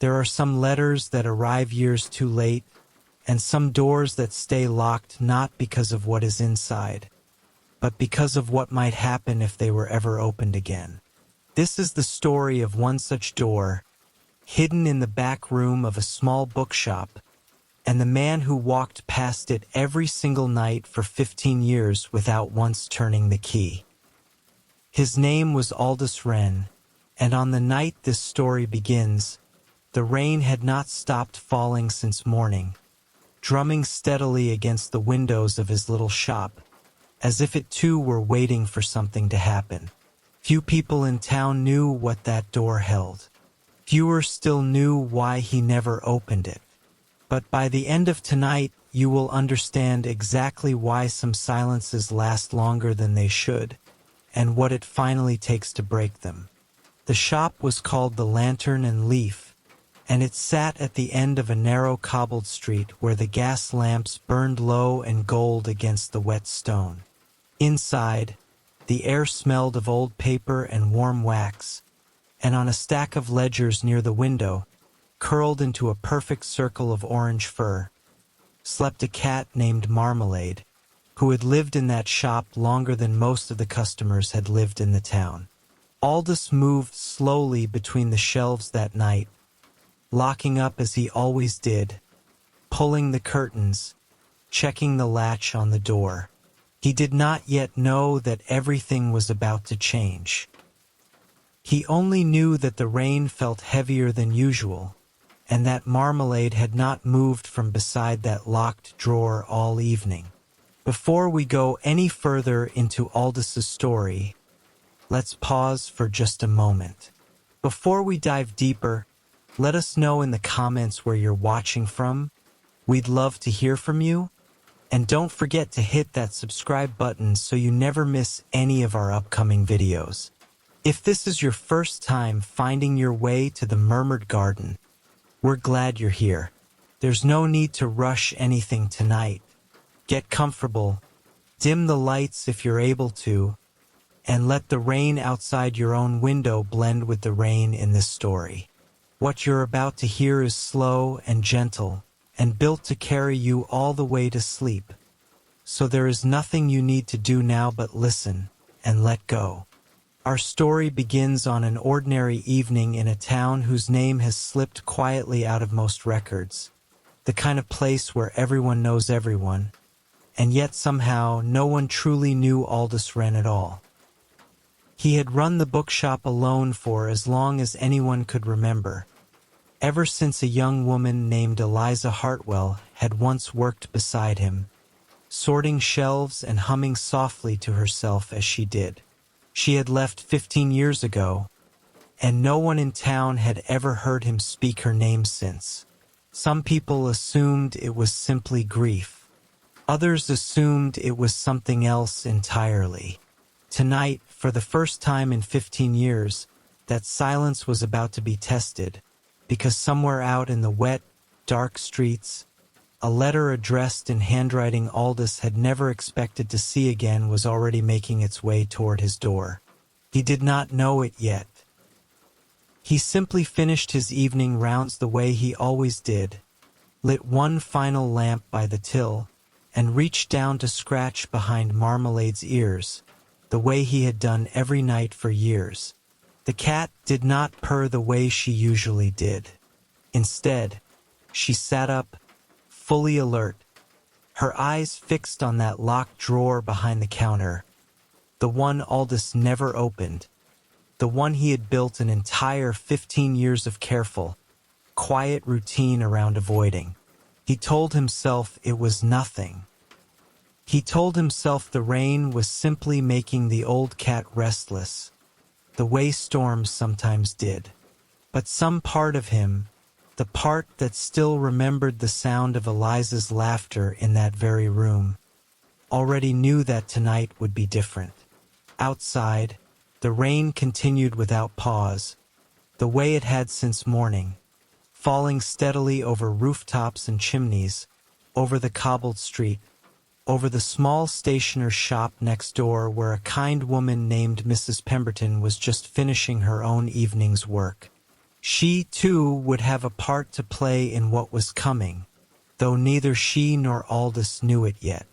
There are some letters that arrive years too late, and some doors that stay locked not because of what is inside, but because of what might happen if they were ever opened again. This is the story of one such door, hidden in the back room of a small bookshop, and the man who walked past it every single night for 15 years without once turning the key. His name was Aldous Wren, and on the night this story begins, the rain had not stopped falling since morning, drumming steadily against the windows of his little shop, as if it too were waiting for something to happen. Few people in town knew what that door held. Fewer still knew why he never opened it. But by the end of tonight, you will understand exactly why some silences last longer than they should, and what it finally takes to break them. The shop was called the Lantern and Leaf, and it sat at the end of a narrow cobbled street where the gas lamps burned low and gold against the wet stone. Inside, the air smelled of old paper and warm wax, and on a stack of ledgers near the window, curled into a perfect circle of orange fur, slept a cat named Marmalade, who had lived in that shop longer than most of the customers had lived in the town. Aldous moved slowly between the shelves that night, locking up as he always did, pulling the curtains, checking the latch on the door. He did not yet know that everything was about to change. He only knew that the rain felt heavier than usual, and that Marmalade had not moved from beside that locked drawer all evening. Before we go any further into Aldous's story, let's pause for just a moment. Before we dive deeper, let us know in the comments where you're watching from. We'd love to hear from you. And don't forget to hit that subscribe button so you never miss any of our upcoming videos. If this is your first time finding your way to the Murmured Garden, we're glad you're here. There's no need to rush anything tonight. Get comfortable, dim the lights if you're able to, and let the rain outside your own window blend with the rain in this story. What you're about to hear is slow and gentle, and built to carry you all the way to sleep. So there is nothing you need to do now but listen and let go. Our story begins on an ordinary evening in a town whose name has slipped quietly out of most records, the kind of place where everyone knows everyone, and yet somehow no one truly knew Aldous Wren at all. He had run the bookshop alone for as long as anyone could remember, ever since a young woman named Eliza Hartwell had once worked beside him, sorting shelves and humming softly to herself as she did. She had left 15 years ago, and no one in town had ever heard him speak her name since. Some people assumed it was simply grief. Others assumed it was something else entirely. Tonight, for the first time in 15 years, that silence was about to be tested, because somewhere out in the wet, dark streets, a letter addressed in handwriting Aldous had never expected to see again was already making its way toward his door. He did not know it yet. He simply finished his evening rounds the way he always did, lit one final lamp by the till, and reached down to scratch behind Marmalade's ears, the way he had done every night for years. The cat did not purr the way she usually did. Instead, she sat up, fully alert, her eyes fixed on that locked drawer behind the counter, the one Aldous never opened, the one he had built an entire 15 years of careful, quiet routine around avoiding. He told himself it was nothing. He told himself the rain was simply making the old cat restless, the way storms sometimes did. But some part of him, the part that still remembered the sound of Eliza's laughter in that very room, already knew that tonight would be different. Outside, the rain continued without pause, the way it had since morning, falling steadily over rooftops and chimneys, over the cobbled street, over the small stationer's shop next door where a kind woman named Mrs. Pemberton was just finishing her own evening's work. She, too, would have a part to play in what was coming, though neither she nor Aldous knew it yet.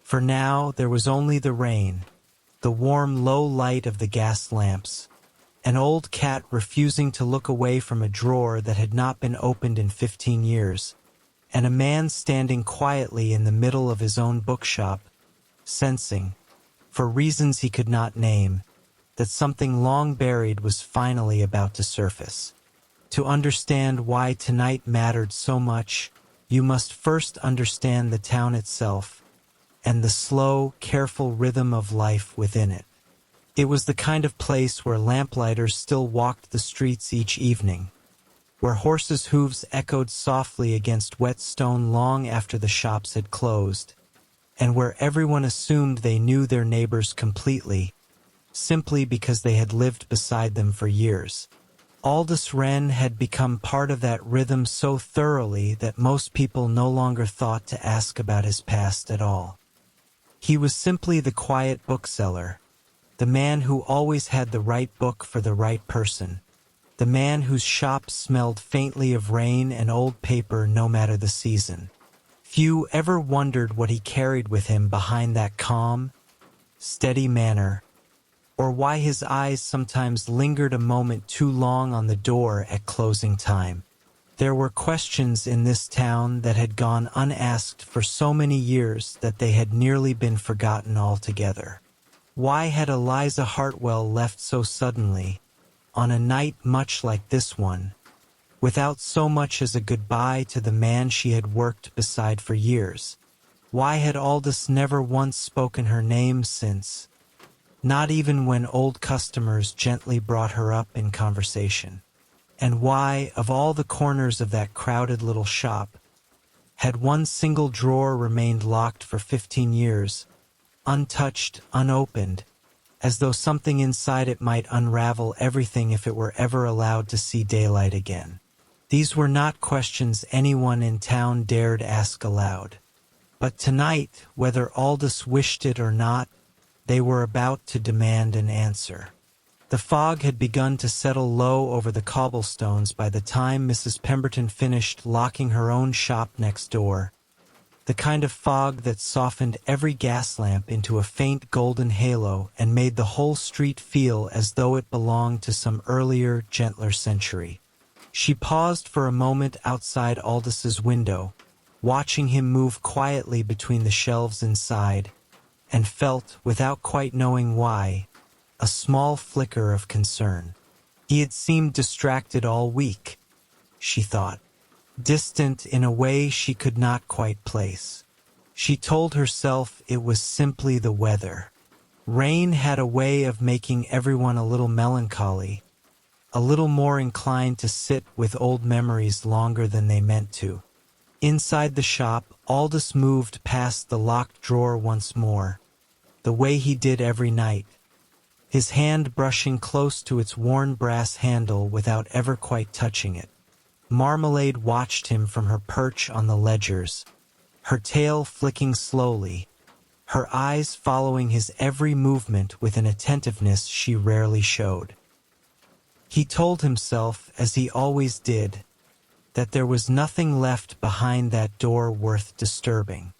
For now there was only the rain, the warm low light of the gas lamps, an old cat refusing to look away from a drawer that had not been opened in 15 years, and a man standing quietly in the middle of his own bookshop, sensing, for reasons he could not name, that something long buried was finally about to surface. To understand why tonight mattered so much, you must first understand the town itself and the slow, careful rhythm of life within it. It was the kind of place where lamplighters still walked the streets each evening, where horses' hooves echoed softly against wet stone long after the shops had closed, and where everyone assumed they knew their neighbors completely, simply because they had lived beside them for years. Aldous Wren had become part of that rhythm so thoroughly that most people no longer thought to ask about his past at all. He was simply the quiet bookseller, the man who always had the right book for the right person, the man whose shop smelled faintly of rain and old paper no matter the season. Few ever wondered what he carried with him behind that calm, steady manner, or why his eyes sometimes lingered a moment too long on the door at closing time. There were questions in this town that had gone unasked for so many years that they had nearly been forgotten altogether. Why had Eliza Hartwell left so suddenly, on a night much like this one, without so much as a goodbye to the man she had worked beside for years? Why had Aldous never once spoken her name since, not even when old customers gently brought her up in conversation? And why, of all the corners of that crowded little shop, had one single drawer remained locked for 15 years, untouched, unopened, as though something inside it might unravel everything if it were ever allowed to see daylight again? These were not questions anyone in town dared ask aloud. But tonight, whether Aldous wished it or not, they were about to demand an answer. The fog had begun to settle low over the cobblestones by the time Mrs. Pemberton finished locking her own shop next door, the kind of fog that softened every gas lamp into a faint golden halo and made the whole street feel as though it belonged to some earlier, gentler century. She paused for a moment outside Aldous's window, watching him move quietly between the shelves inside, and felt, without quite knowing why, a small flicker of concern. He had seemed distracted all week, she thought, distant in a way she could not quite place. She told herself it was simply the weather. Rain had a way of making everyone a little melancholy, a little more inclined to sit with old memories longer than they meant to. Inside the shop, Aldous moved past the locked drawer once more, the way he did every night, his hand brushing close to its worn brass handle without ever quite touching it. Marmalade watched him from her perch on the ledgers, her tail flicking slowly, her eyes following his every movement with an attentiveness she rarely showed. He told himself, as he always did, that there was nothing left behind that door worth disturbing.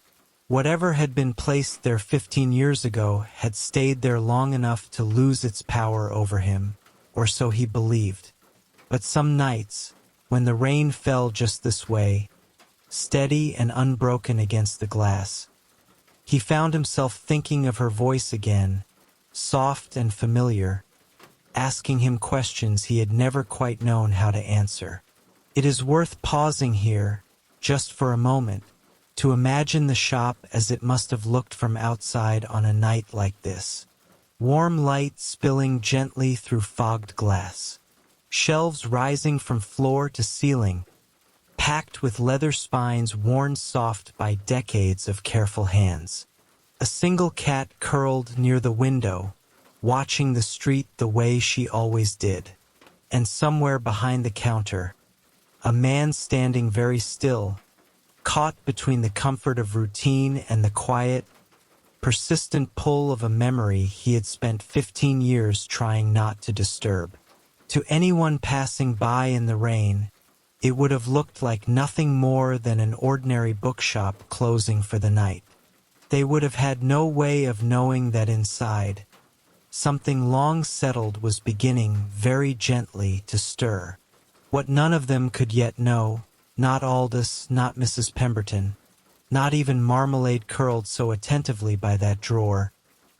Whatever had been placed there 15 years ago had stayed there long enough to lose its power over him, or so he believed. But some nights, when the rain fell just this way, steady and unbroken against the glass, he found himself thinking of her voice again, soft and familiar, asking him questions he had never quite known how to answer. It is worth pausing here, just for a moment, to imagine the shop as it must have looked from outside on a night like this. Warm light spilling gently through fogged glass. Shelves rising from floor to ceiling, packed with leather spines worn soft by decades of careful hands. A single cat curled near the window, watching the street the way she always did. And somewhere behind the counter, a man standing very still, caught between the comfort of routine and the quiet, persistent pull of a memory he had spent 15 years trying not to disturb. To anyone passing by in the rain, it would have looked like nothing more than an ordinary bookshop closing for the night. They would have had no way of knowing that inside, something long settled was beginning very gently to stir. What none of them could yet know, not Aldous, not Mrs. Pemberton, not even Marmalade curled so attentively by that drawer,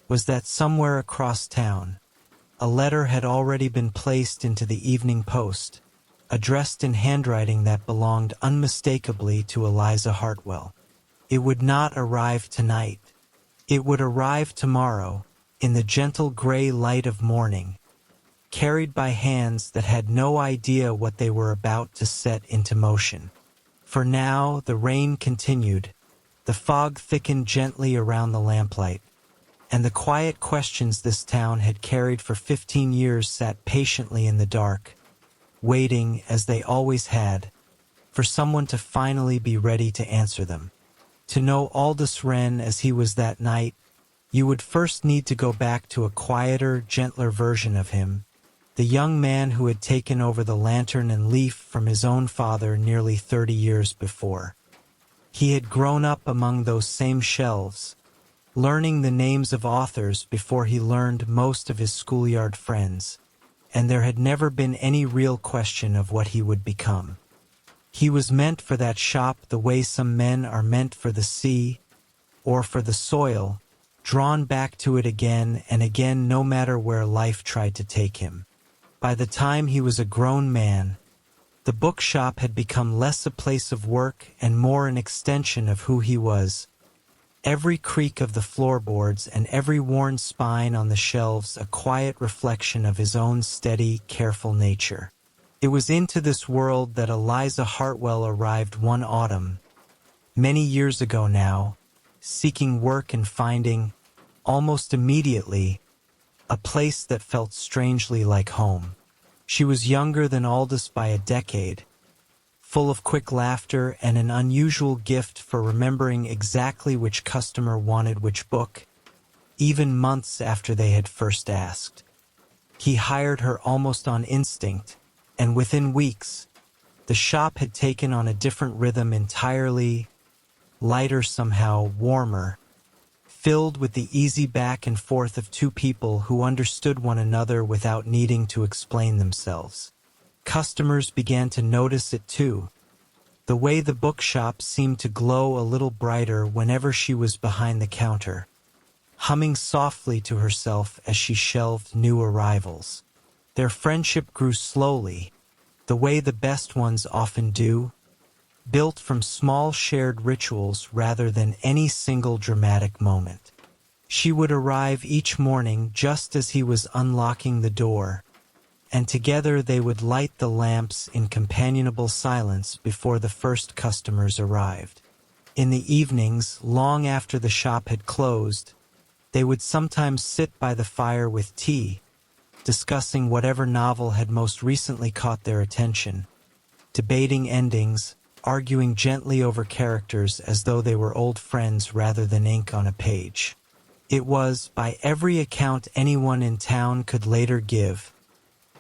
was that somewhere across town, a letter had already been placed into the evening post, addressed in handwriting that belonged unmistakably to Eliza Hartwell. It would not arrive tonight. It would arrive tomorrow, in the gentle gray light of morning, carried by hands that had no idea what they were about to set into motion. For now the rain continued, the fog thickened gently around the lamplight, and the quiet questions this town had carried for 15 years sat patiently in the dark, waiting, as they always had, for someone to finally be ready to answer them. To know Aldous Wren as he was that night, you would first need to go back to a quieter, gentler version of him, the young man who had taken over the lantern and leaf from his own father nearly 30 years before. He had grown up among those same shelves, learning the names of authors before he learned most of his schoolyard friends, and there had never been any real question of what he would become. He was meant for that shop the way some men are meant for the sea, or for the soil, drawn back to it again and again no matter where life tried to take him. By the time he was a grown man, the bookshop had become less a place of work and more an extension of who he was. Every creak of the floorboards and every worn spine on the shelves a quiet reflection of his own steady, careful nature. It was into this world that Eliza Hartwell arrived one autumn, many years ago now, seeking work and finding, almost immediately, a place that felt strangely like home. She was younger than Aldous by a decade, full of quick laughter and an unusual gift for remembering exactly which customer wanted which book, even months after they had first asked. He hired her almost on instinct, and within weeks, the shop had taken on a different rhythm entirely, lighter somehow, warmer, filled with the easy back and forth of two people who understood one another without needing to explain themselves. Customers began to notice it too. The way the bookshop seemed to glow a little brighter whenever she was behind the counter, humming softly to herself as she shelved new arrivals. Their friendship grew slowly, the way the best ones often do, built from small shared rituals rather than any single dramatic moment. She would arrive each morning just as he was unlocking the door, and together they would light the lamps in companionable silence before the first customers arrived. In the evenings, long after the shop had closed, they would sometimes sit by the fire with tea, discussing whatever novel had most recently caught their attention, debating endings, arguing gently over characters as though they were old friends rather than ink on a page. It was, by every account anyone in town could later give,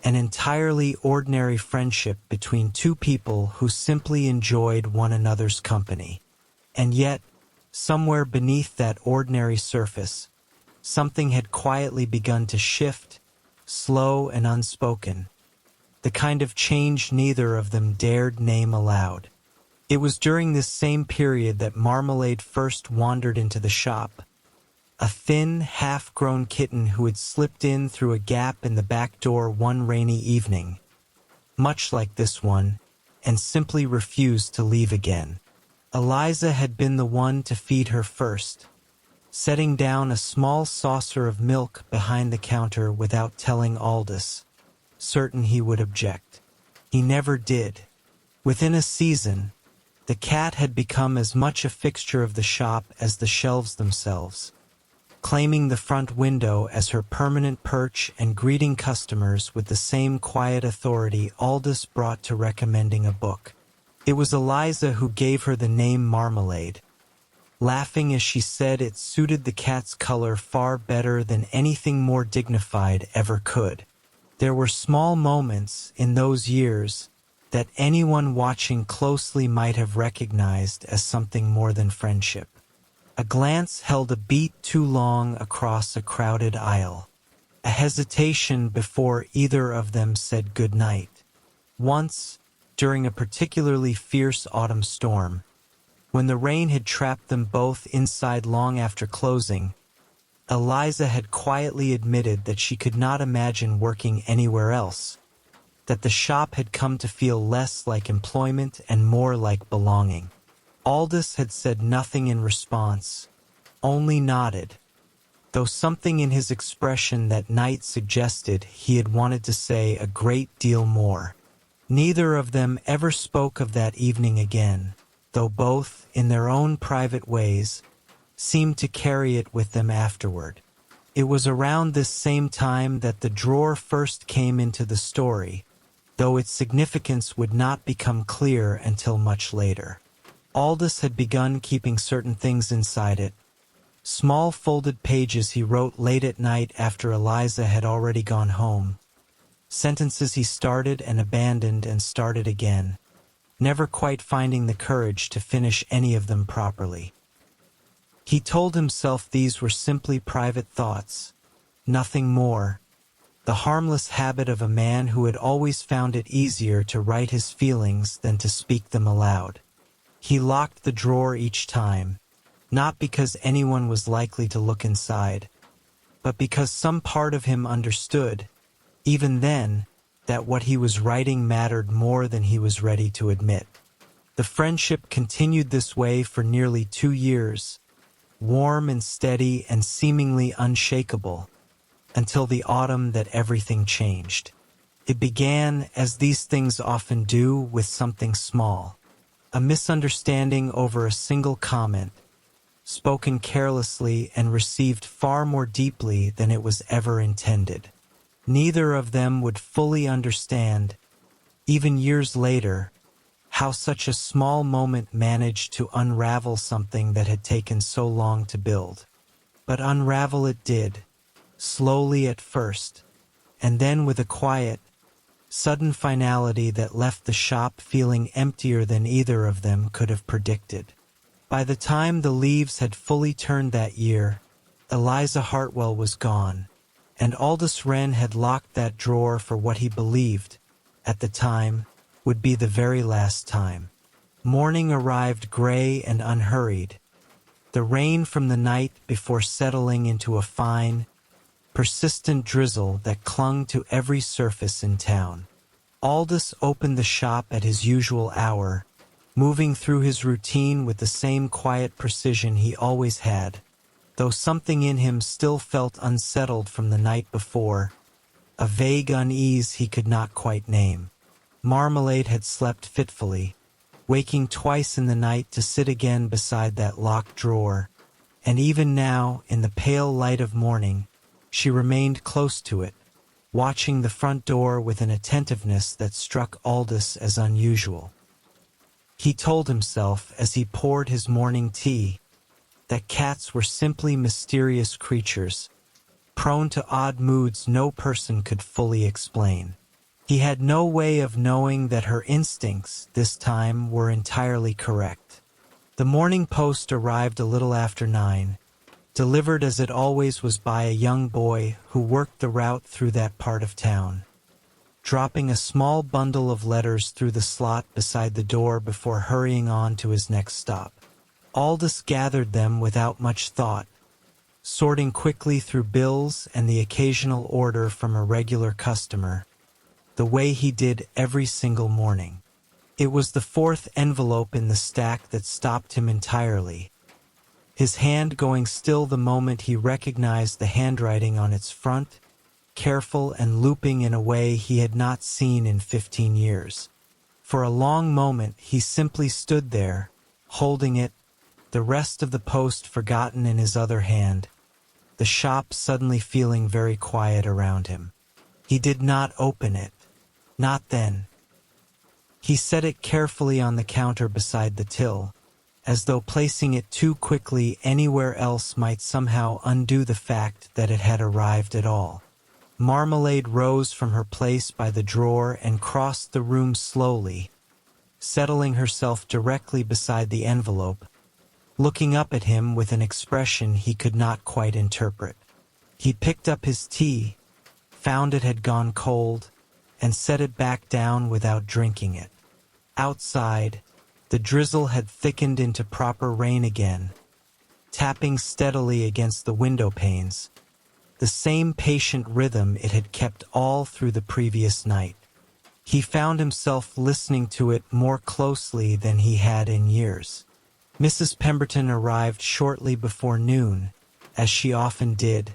an entirely ordinary friendship between two people who simply enjoyed one another's company. And yet, somewhere beneath that ordinary surface, something had quietly begun to shift, slow and unspoken, the kind of change neither of them dared name aloud. It was during this same period that Marmalade first wandered into the shop, a thin, half-grown kitten who had slipped in through a gap in the back door one rainy evening, much like this one, and simply refused to leave again. Eliza had been the one to feed her first, setting down a small saucer of milk behind the counter without telling Aldous, certain he would object. He never did. Within a season, the cat had become as much a fixture of the shop as the shelves themselves, claiming the front window as her permanent perch and greeting customers with the same quiet authority Aldous brought to recommending a book. It was Eliza who gave her the name Marmalade, laughing as she said it suited the cat's color far better than anything more dignified ever could. There were small moments in those years that anyone watching closely might have recognized as something more than friendship. A glance held a beat too long across a crowded aisle. A hesitation before either of them said good night. Once, during a particularly fierce autumn storm, when the rain had trapped them both inside long after closing, Eliza had quietly admitted that she could not imagine working anywhere else, that the shop had come to feel less like employment and more like belonging. Aldous had said nothing in response, only nodded, though something in his expression that night suggested he had wanted to say a great deal more. Neither of them ever spoke of that evening again, though both, in their own private ways, seemed to carry it with them afterward. It was around this same time that the drawer first came into the story, though its significance would not become clear until much later. Aldous had begun keeping certain things inside it, small folded pages he wrote late at night after Eliza had already gone home, sentences he started and abandoned and started again, never quite finding the courage to finish any of them properly. He told himself these were simply private thoughts, nothing more, the harmless habit of a man who had always found it easier to write his feelings than to speak them aloud. He locked the drawer each time, not because anyone was likely to look inside, but because some part of him understood, even then, that what he was writing mattered more than he was ready to admit. The friendship continued this way for nearly 2 years, warm and steady and seemingly unshakable, until the autumn that everything changed. It began, as these things often do, with something small. A misunderstanding over a single comment, spoken carelessly and received far more deeply than it was ever intended. Neither of them would fully understand, even years later, how such a small moment managed to unravel something that had taken so long to build. But unravel it did, slowly at first, and then with a quiet, sudden finality that left the shop feeling emptier than either of them could have predicted. By the time the leaves had fully turned that year, Eliza Hartwell was gone, and Aldous Wren had locked that drawer for what he believed, at the time, would be the very last time. Morning arrived gray and unhurried, the rain from the night before settling into a fine, persistent drizzle that clung to every surface in town. Aldous opened the shop at his usual hour, moving through his routine with the same quiet precision he always had, though something in him still felt unsettled from the night before, a vague unease he could not quite name. Marmalade had slept fitfully, waking twice in the night to sit again beside that locked drawer, and even now, in the pale light of morning, she remained close to it, watching the front door with an attentiveness that struck Aldous as unusual. He told himself, as he poured his morning tea, that cats were simply mysterious creatures, prone to odd moods no person could fully explain. He had no way of knowing that her instincts, this time, were entirely correct. The morning post arrived a little after 9, delivered as it always was by a young boy who worked the route through that part of town, dropping a small bundle of letters through the slot beside the door before hurrying on to his next stop. Aldous gathered them without much thought, sorting quickly through bills and the occasional order from a regular customer, the way he did every single morning. It was the 4th envelope in the stack that stopped him entirely, his hand going still the moment he recognized the handwriting on its front, careful and looping in a way he had not seen in 15 years. For a long moment he simply stood there, holding it, the rest of the post forgotten in his other hand, the shop suddenly feeling very quiet around him. He did not open it. Not then. He set it carefully on the counter beside the till, as though placing it too quickly anywhere else might somehow undo the fact that it had arrived at all. Marmalade rose from her place by the drawer and crossed the room slowly, settling herself directly beside the envelope, looking up at him with an expression he could not quite interpret. He picked up his tea, found it had gone cold, and set it back down without drinking it. Outside, the drizzle had thickened into proper rain again, tapping steadily against the window panes, the same patient rhythm it had kept all through the previous night. He found himself listening to it more closely than he had in years. Mrs. Pemberton arrived shortly before noon, as she often did,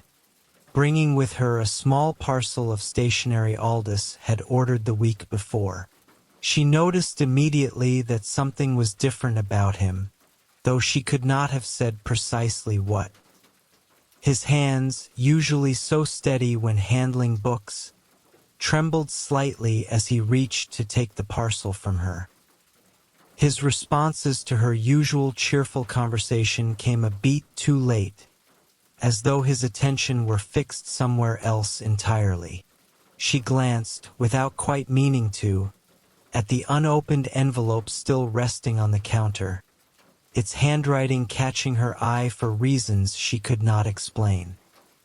bringing with her a small parcel of stationery Aldous had ordered the week before. She noticed immediately that something was different about him, though she could not have said precisely what. His hands, usually so steady when handling books, trembled slightly as he reached to take the parcel from her. His responses to her usual cheerful conversation came a beat too late, as though his attention were fixed somewhere else entirely. She glanced, without quite meaning to, at the unopened envelope still resting on the counter, its handwriting catching her eye for reasons she could not explain.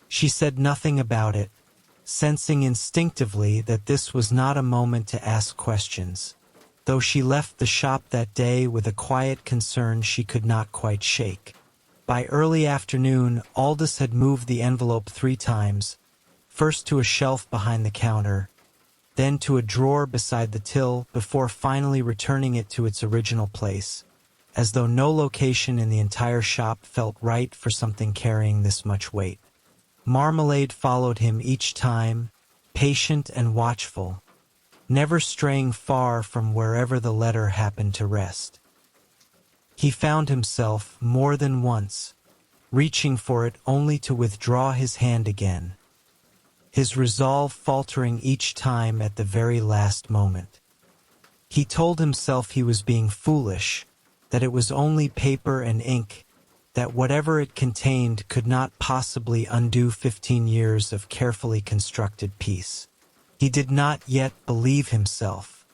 She said nothing about it, sensing instinctively that this was not a moment to ask questions, though she left the shop that day with a quiet concern she could not quite shake. By early afternoon, Aldous had moved the envelope 3 times, first to a shelf behind the counter, then to a drawer beside the till, before finally returning it to its original place, as though no location in the entire shop felt right for something carrying this much weight. Marmalade followed him each time, patient and watchful, never straying far from wherever the letter happened to rest. He found himself, more than once, reaching for it only to withdraw his hand again, his resolve faltering each time at the very last moment. He told himself he was being foolish, that it was only paper and ink, that whatever it contained could not possibly undo 15 years of carefully constructed peace. He did not yet believe himself.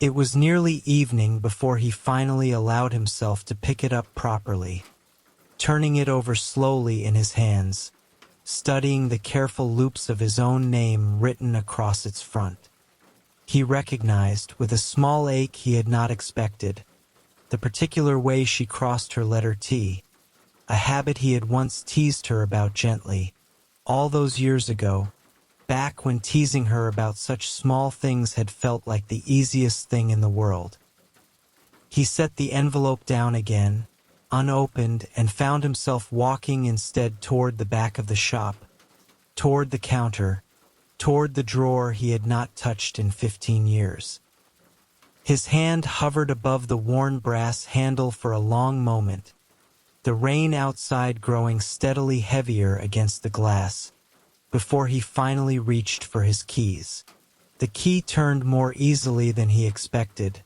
It was nearly evening before he finally allowed himself to pick it up properly, turning it over slowly in his hands, studying the careful loops of his own name written across its front. He recognized, with a small ache he had not expected, the particular way she crossed her letter T, a habit he had once teased her about gently, all those years ago, back when teasing her about such small things had felt like the easiest thing in the world. He set the envelope down again, unopened, and found himself walking instead toward the back of the shop, toward the counter, toward the drawer he had not touched in 15 years. His hand hovered above the worn brass handle for a long moment, the rain outside growing steadily heavier against the glass, before he finally reached for his keys. The key turned more easily than he expected,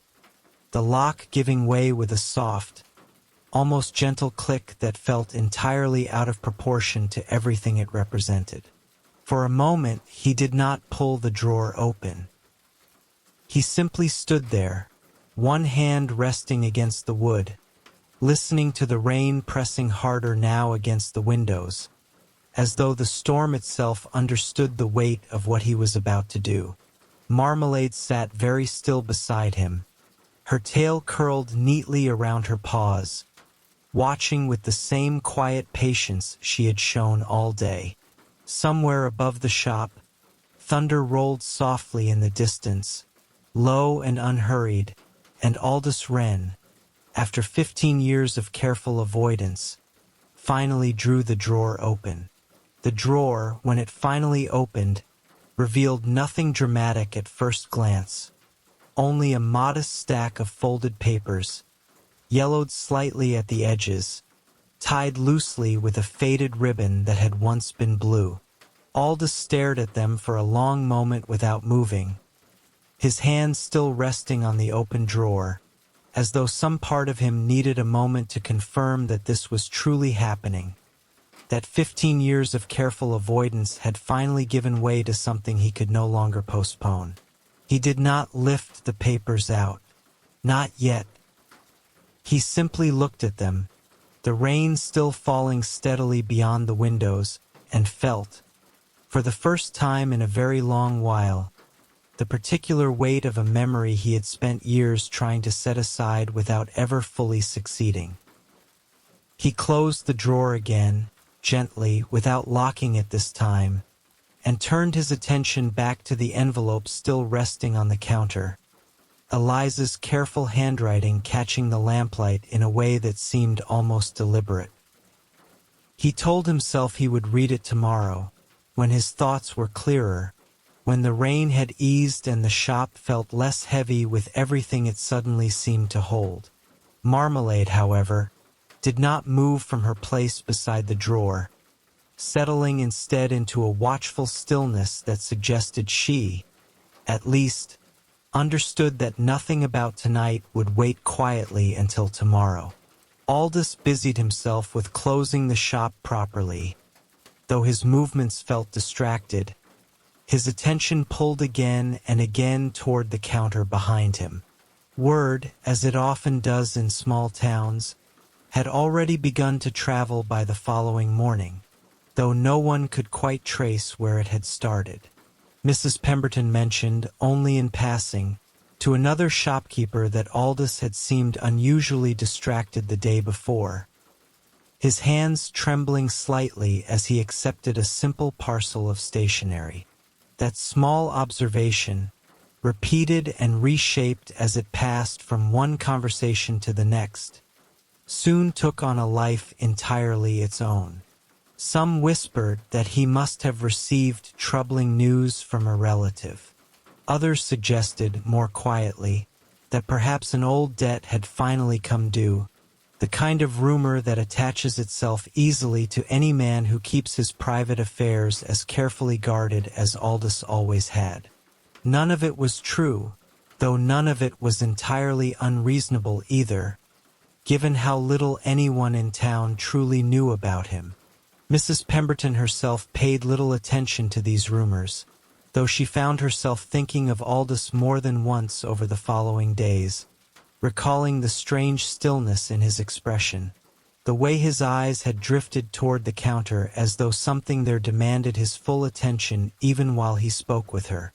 the lock giving way with a soft, almost gentle click that felt entirely out of proportion to everything it represented. For a moment, he did not pull the drawer open. He simply stood there, one hand resting against the wood, listening to the rain pressing harder now against the windows, as though the storm itself understood the weight of what he was about to do. Marmalade sat very still beside him, her tail curled neatly around her paws, watching with the same quiet patience she had shown all day. Somewhere above the shop, thunder rolled softly in the distance, low and unhurried, and Aldous Wren, after 15 years of careful avoidance, finally drew the drawer open. The drawer, when it finally opened, revealed nothing dramatic at first glance, only a modest stack of folded papers, yellowed slightly at the edges, tied loosely with a faded ribbon that had once been blue. Aldous stared at them for a long moment without moving, his hand still resting on the open drawer, as though some part of him needed a moment to confirm that this was truly happening. that 15 years of careful avoidance had finally given way to something he could no longer postpone. He did not lift the papers out. Not yet. He simply looked at them, the rain still falling steadily beyond the windows, and felt, for the first time in a very long while, the particular weight of a memory he had spent years trying to set aside without ever fully succeeding. He closed the drawer again, gently, without locking it this time, and turned his attention back to the envelope still resting on the counter, Eliza's careful handwriting catching the lamplight in a way that seemed almost deliberate. He told himself he would read it tomorrow, when his thoughts were clearer, when the rain had eased and the shop felt less heavy with everything it suddenly seemed to hold. Marmalade, however, did not move from her place beside the drawer, settling instead into a watchful stillness that suggested she, at least, understood that nothing about tonight would wait quietly until tomorrow. Aldous busied himself with closing the shop properly. Though his movements felt distracted, his attention pulled again and again toward the counter behind him. Word, as it often does in small towns, had already begun to travel by the following morning, though no one could quite trace where it had started. Mrs. Pemberton mentioned, only in passing, to another shopkeeper that Aldous had seemed unusually distracted the day before, his hands trembling slightly as he accepted a simple parcel of stationery. That small observation, repeated and reshaped as it passed from one conversation to the next, soon took on a life entirely its own. Some whispered that he must have received troubling news from a relative. Others suggested, more quietly, that perhaps an old debt had finally come due, the kind of rumor that attaches itself easily to any man who keeps his private affairs as carefully guarded as Aldous always had. None of it was true, though none of it was entirely unreasonable either, given how little anyone in town truly knew about him. Mrs. Pemberton herself paid little attention to these rumors, though she found herself thinking of Aldous more than once over the following days, recalling the strange stillness in his expression, the way his eyes had drifted toward the counter as though something there demanded his full attention even while he spoke with her.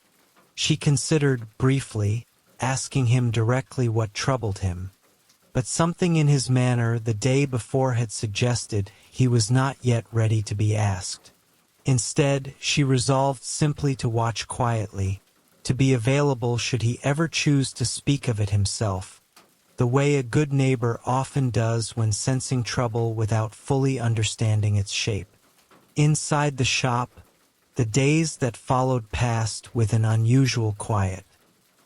She considered, briefly, asking him directly what troubled him, but something in his manner the day before had suggested he was not yet ready to be asked. Instead, she resolved simply to watch quietly, to be available should he ever choose to speak of it himself, the way a good neighbor often does when sensing trouble without fully understanding its shape. Inside the shop, the days that followed passed with an unusual quiet.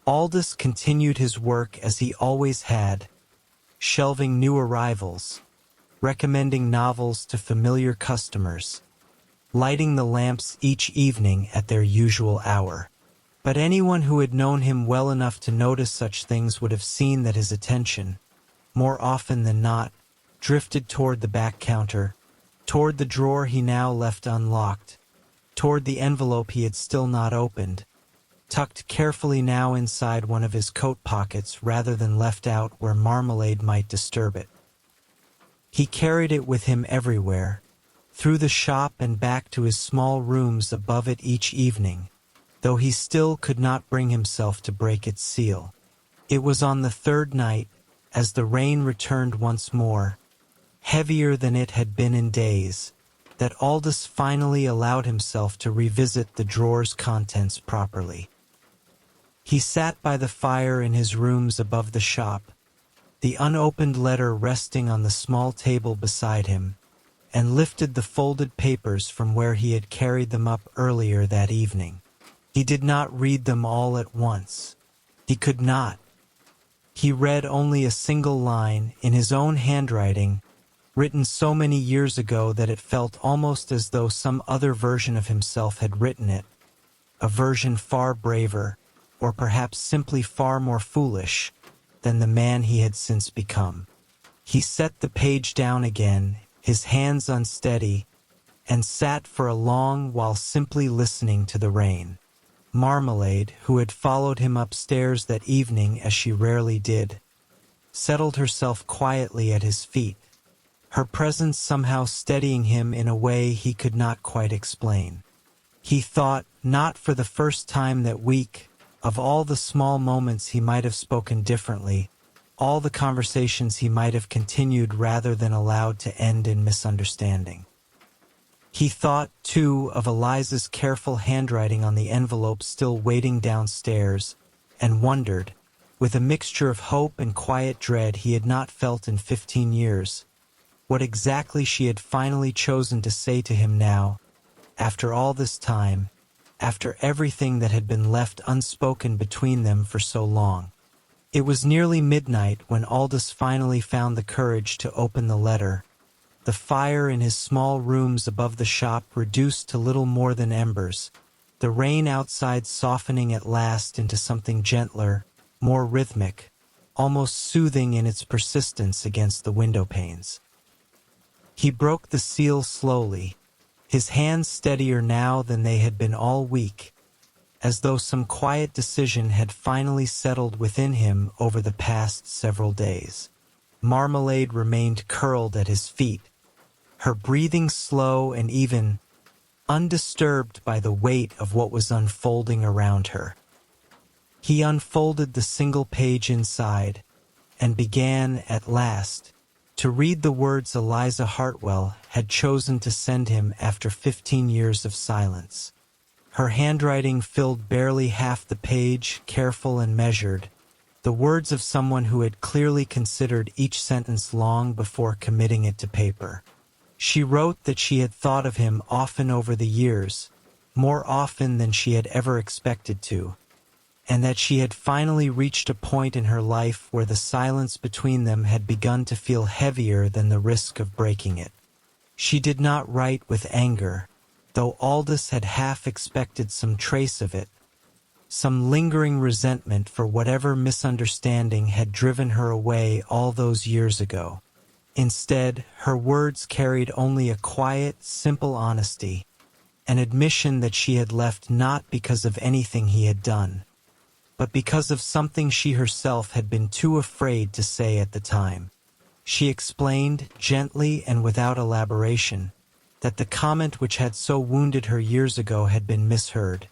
Aldous continued his work as he always had, shelving new arrivals, recommending novels to familiar customers, lighting the lamps each evening at their usual hour. But anyone who had known him well enough to notice such things would have seen that his attention, more often than not, drifted toward the back counter, toward the drawer he now left unlocked, toward the envelope he had still not opened, tucked carefully now inside one of his coat pockets rather than left out where Marmalade might disturb it. He carried it with him everywhere, through the shop and back to his small rooms above it each evening, though he still could not bring himself to break its seal. It was on the third night, as the rain returned once more, heavier than it had been in days, that Aldous finally allowed himself to revisit the drawer's contents properly. He sat by the fire in his rooms above the shop, the unopened letter resting on the small table beside him, and lifted the folded papers from where he had carried them up earlier that evening. He did not read them all at once. He could not. He read only a single line, in his own handwriting, written so many years ago that it felt almost as though some other version of himself had written it, a version far braver, or perhaps simply far more foolish, than the man he had since become. He set the page down again, his hands unsteady, and sat for a long while simply listening to the rain. Marmalade, who had followed him upstairs that evening as she rarely did, settled herself quietly at his feet, her presence somehow steadying him in a way he could not quite explain. He thought, not for the first time that week, of all the small moments he might have spoken differently, all the conversations he might have continued rather than allowed to end in misunderstanding. He thought, too, of Eliza's careful handwriting on the envelope still waiting downstairs, and wondered, with a mixture of hope and quiet dread he had not felt in 15 years, what exactly she had finally chosen to say to him now, after all this time, after everything that had been left unspoken between them for so long. It was nearly midnight when Aldous finally found the courage to open the letter, the fire in his small rooms above the shop reduced to little more than embers, the rain outside softening at last into something gentler, more rhythmic, almost soothing in its persistence against the window panes. He broke the seal slowly, his hands steadier now than they had been all week, as though some quiet decision had finally settled within him over the past several days. Marmalade remained curled at his feet, her breathing slow and even, undisturbed by the weight of what was unfolding around her. He unfolded the single page inside, and began, at last, to read the words Eliza Hartwell had chosen to send him after 15 years of silence. Her handwriting filled barely half the page, careful and measured, the words of someone who had clearly considered each sentence long before committing it to paper. She wrote that she had thought of him often over the years, more often than she had ever expected to, and that she had finally reached a point in her life where the silence between them had begun to feel heavier than the risk of breaking it. She did not write with anger, though Aldous had half expected some trace of it, some lingering resentment for whatever misunderstanding had driven her away all those years ago. Instead, her words carried only a quiet, simple honesty, an admission that she had left not because of anything he had done, but because of something she herself had been too afraid to say at the time. She explained, gently and without elaboration, that the comment which had so wounded her years ago had been misheard,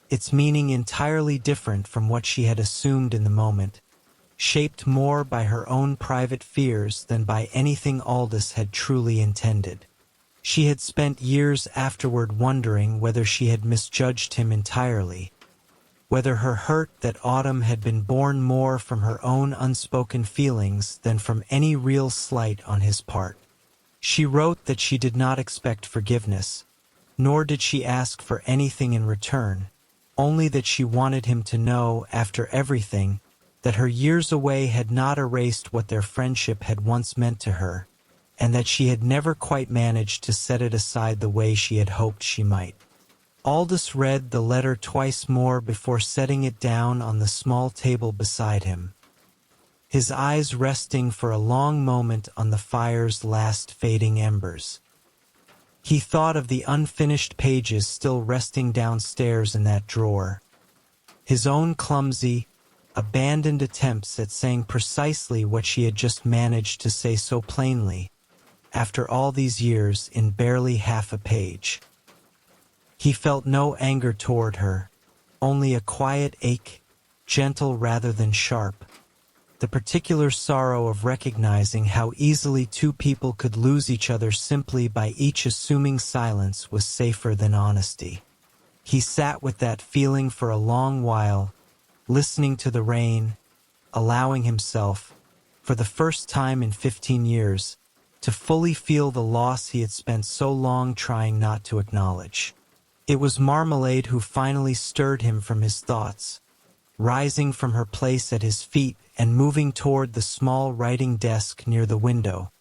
its meaning entirely different from what she had assumed in the moment, shaped more by her own private fears than by anything Aldous had truly intended. She had spent years afterward wondering whether she had misjudged him entirely, whether her hurt that autumn had been born more from her own unspoken feelings than from any real slight on his part. She wrote that she did not expect forgiveness, nor did she ask for anything in return, only that she wanted him to know, after everything, that her years away had not erased what their friendship had once meant to her, and that she had never quite managed to set it aside the way she had hoped she might. Aldous read the letter twice more before setting it down on the small table beside him, his eyes resting for a long moment on the fire's last fading embers. He thought of the unfinished pages still resting downstairs in that drawer, his own clumsy, abandoned attempts at saying precisely what she had just managed to say so plainly, after all these years, in barely half a page. He felt no anger toward her, only a quiet ache, gentle rather than sharp, the particular sorrow of recognizing how easily two people could lose each other simply by each assuming silence was safer than honesty. He sat with that feeling for a long while, listening to the rain, allowing himself, for the first time in 15 years, to fully feel the loss he had spent so long trying not to acknowledge. It was Marmalade who finally stirred him from his thoughts, rising from her place at his feet and moving toward the small writing desk near the window,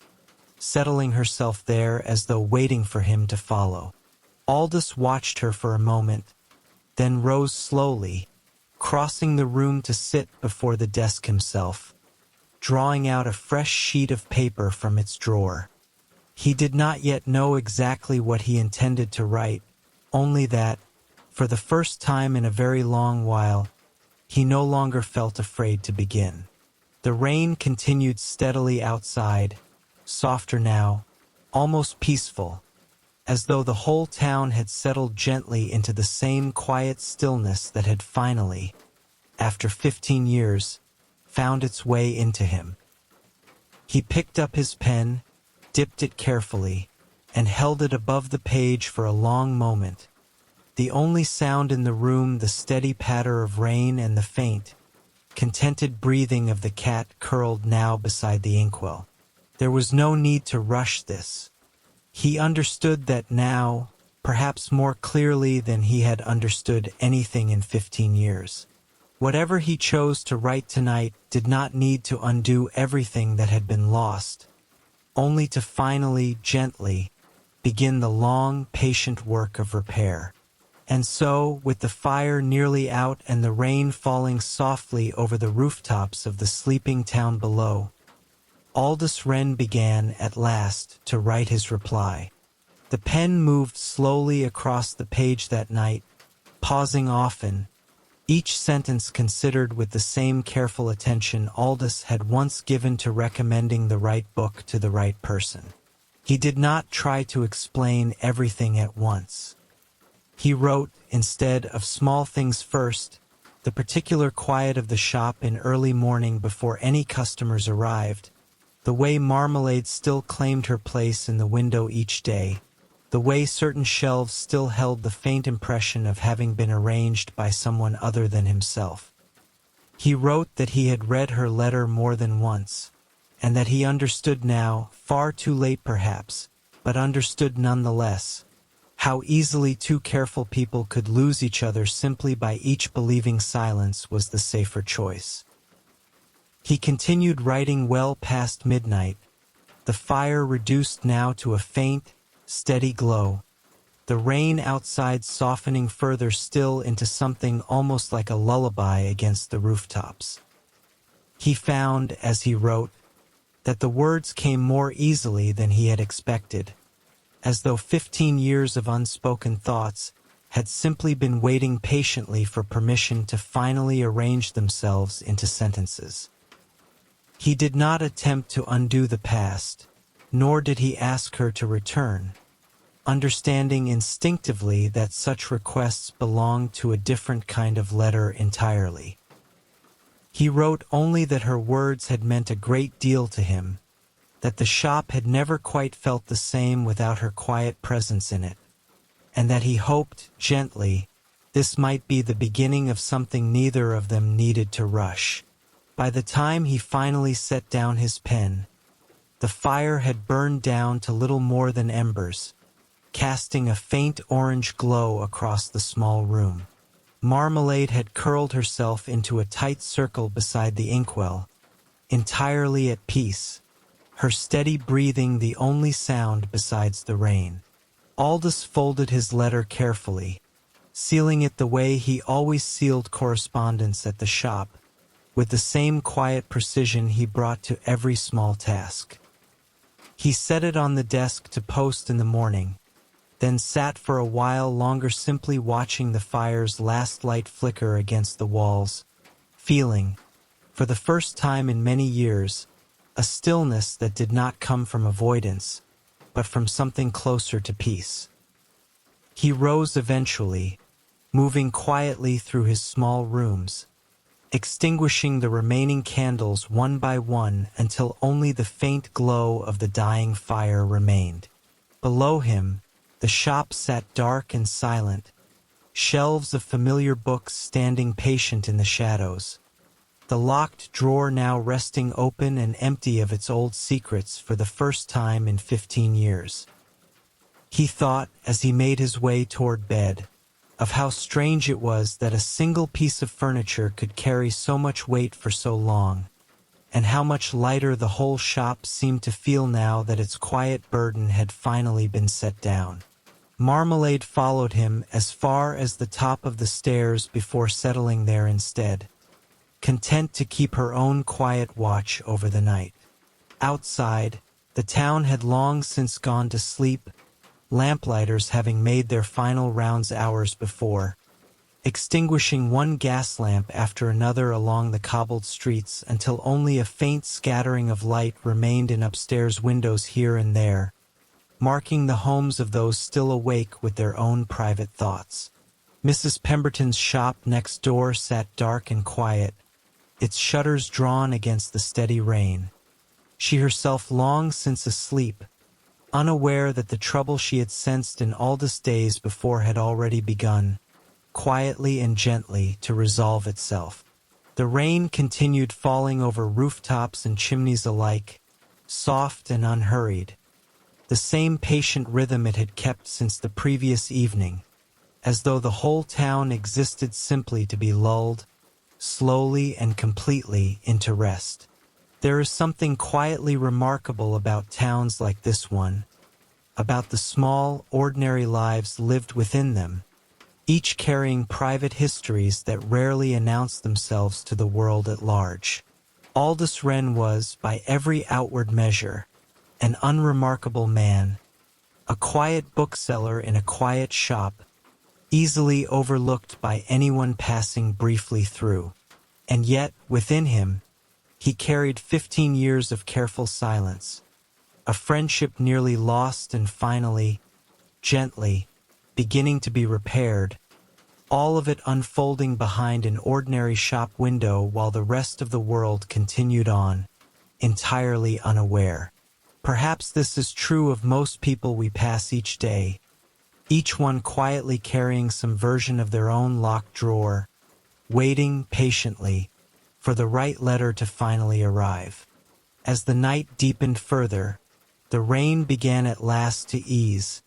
settling herself there as though waiting for him to follow. Aldous watched her for a moment, then rose slowly, crossing the room to sit before the desk himself, drawing out a fresh sheet of paper from its drawer. He did not yet know exactly what he intended to write, only that, for the first time in a very long while, he no longer felt afraid to begin. The rain continued steadily outside, softer now, almost peaceful, as though the whole town had settled gently into the same quiet stillness that had finally, after 15 years, found its way into him. He picked up his pen, dipped it carefully, and held it above the page for a long moment. The only sound in the room the steady patter of rain and the faint, contented breathing of the cat curled now beside the inkwell. There was no need to rush this. He understood that now, perhaps more clearly than he had understood anything in 15 years. Whatever he chose to write tonight did not need to undo everything that had been lost, only to finally, gently, begin the long, patient work of repair. And so, with the fire nearly out and the rain falling softly over the rooftops of the sleeping town below, Aldous Wren began, at last, to write his reply. The pen moved slowly across the page that night, pausing often, each sentence considered with the same careful attention Aldous had once given to recommending the right book to the right person. He did not try to explain everything at once. He wrote, instead of small things first, the particular quiet of the shop in early morning before any customers arrived, the way Marmalade still claimed her place in the window each day, the way certain shelves still held the faint impression of having been arranged by someone other than himself. He wrote that he had read her letter more than once, and that he understood now, far too late perhaps, but understood nonetheless, how easily two careful people could lose each other simply by each believing silence was the safer choice. He continued writing well past midnight, the fire reduced now to a faint, steady glow, the rain outside softening further still into something almost like a lullaby against the rooftops. He found, as he wrote, that the words came more easily than he had expected, as though 15 years of unspoken thoughts had simply been waiting patiently for permission to finally arrange themselves into sentences. He did not attempt to undo the past, nor did he ask her to return, understanding instinctively that such requests belonged to a different kind of letter entirely. He wrote only that her words had meant a great deal to him, that the shop had never quite felt the same without her quiet presence in it, and that he hoped, gently, this might be the beginning of something neither of them needed to rush. By the time he finally set down his pen, the fire had burned down to little more than embers, casting a faint orange glow across the small room. Marmalade had curled herself into a tight circle beside the inkwell, entirely at peace, her steady breathing the only sound besides the rain. Aldous folded his letter carefully, sealing it the way he always sealed correspondence at the shop, with the same quiet precision he brought to every small task. He set it on the desk to post in the morning, then sat for a while longer simply watching the fire's last light flicker against the walls, feeling, for the first time in many years, a stillness that did not come from avoidance, but from something closer to peace. He rose eventually, moving quietly through his small rooms, extinguishing the remaining candles one by one until only the faint glow of the dying fire remained. Below him, the shop sat dark and silent, shelves of familiar books standing patient in the shadows, the locked drawer now resting open and empty of its old secrets for the first time in 15 years. He thought, as he made his way toward bed, of how strange it was that a single piece of furniture could carry so much weight for so long, and how much lighter the whole shop seemed to feel now that its quiet burden had finally been set down. Marmalade followed him as far as the top of the stairs before settling there instead, content to keep her own quiet watch over the night. Outside, The town had long since gone to sleep, lamplighters having made their final rounds hours before, extinguishing one gas lamp after another along the cobbled streets until only a faint scattering of light remained in upstairs windows here and there, marking the homes of those still awake with their own private thoughts. Mrs. Pemberton's shop next door sat dark and quiet, its shutters drawn against the steady rain. She herself long since asleep, unaware that the trouble she had sensed in Aldous days before had already begun, quietly and gently, to resolve itself. The rain continued falling over rooftops and chimneys alike, soft and unhurried, the same patient rhythm it had kept since the previous evening, as though the whole town existed simply to be lulled, slowly and completely, into rest. There is something quietly remarkable about towns like this one, about the small, ordinary lives lived within them, each carrying private histories that rarely announce themselves to the world at large. Aldous Wren was, by every outward measure, an unremarkable man, a quiet bookseller in a quiet shop, easily overlooked by anyone passing briefly through. And yet, within him, he carried 15 years of careful silence, a friendship nearly lost and finally, gently, beginning to be repaired, all of it unfolding behind an ordinary shop window while the rest of the world continued on, entirely unaware. Perhaps this is true of most people we pass each day, each one quietly carrying some version of their own locked drawer, waiting patiently for the right letter to finally arrive. As the night deepened further, the rain began at last to ease,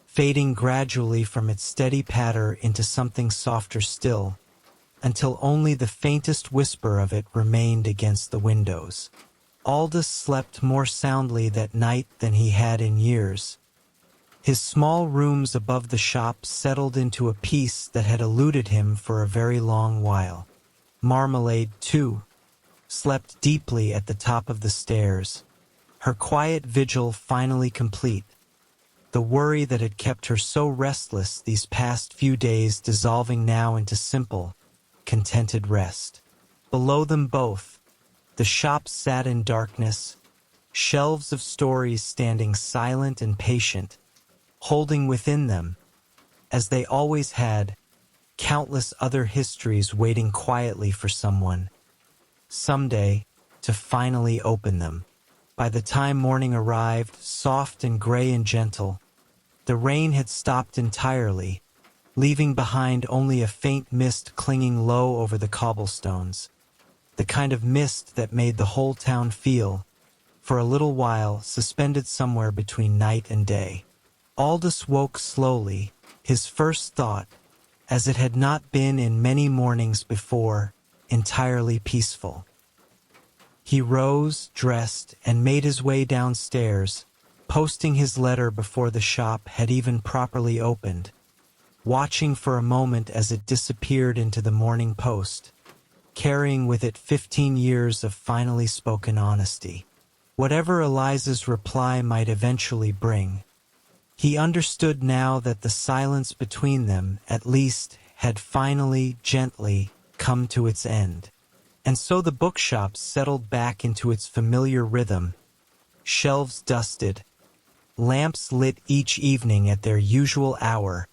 fading gradually from its steady patter into something softer still, until only the faintest whisper of it remained against the windows. Aldous slept more soundly that night than he had in years. His small rooms above the shop settled into a peace that had eluded him for a very long while. Marmalade, too, slept deeply at the top of the stairs, her quiet vigil finally complete, the worry that had kept her so restless these past few days dissolving now into simple, contented rest. Below them both, the shop sat in darkness, shelves of stories standing silent and patient, holding within them, as they always had, countless other histories waiting quietly for someone, someday, to finally open them. By the time morning arrived, soft and gray and gentle, the rain had stopped entirely, leaving behind only a faint mist clinging low over the cobblestones, the kind of mist that made the whole town feel, for a little while, suspended somewhere between night and day. Aldous woke slowly, his first thought, as it had not been in many mornings before, entirely peaceful. He rose, dressed, and made his way downstairs, posting his letter before the shop had even properly opened, watching for a moment as it disappeared into the morning post, carrying with it 15 years of finally spoken honesty. Whatever Eliza's reply might eventually bring, he understood now that the silence between them, at least, had finally, gently, come to its end. And so the bookshop settled back into its familiar rhythm, shelves dusted, lamps lit each evening at their usual hour,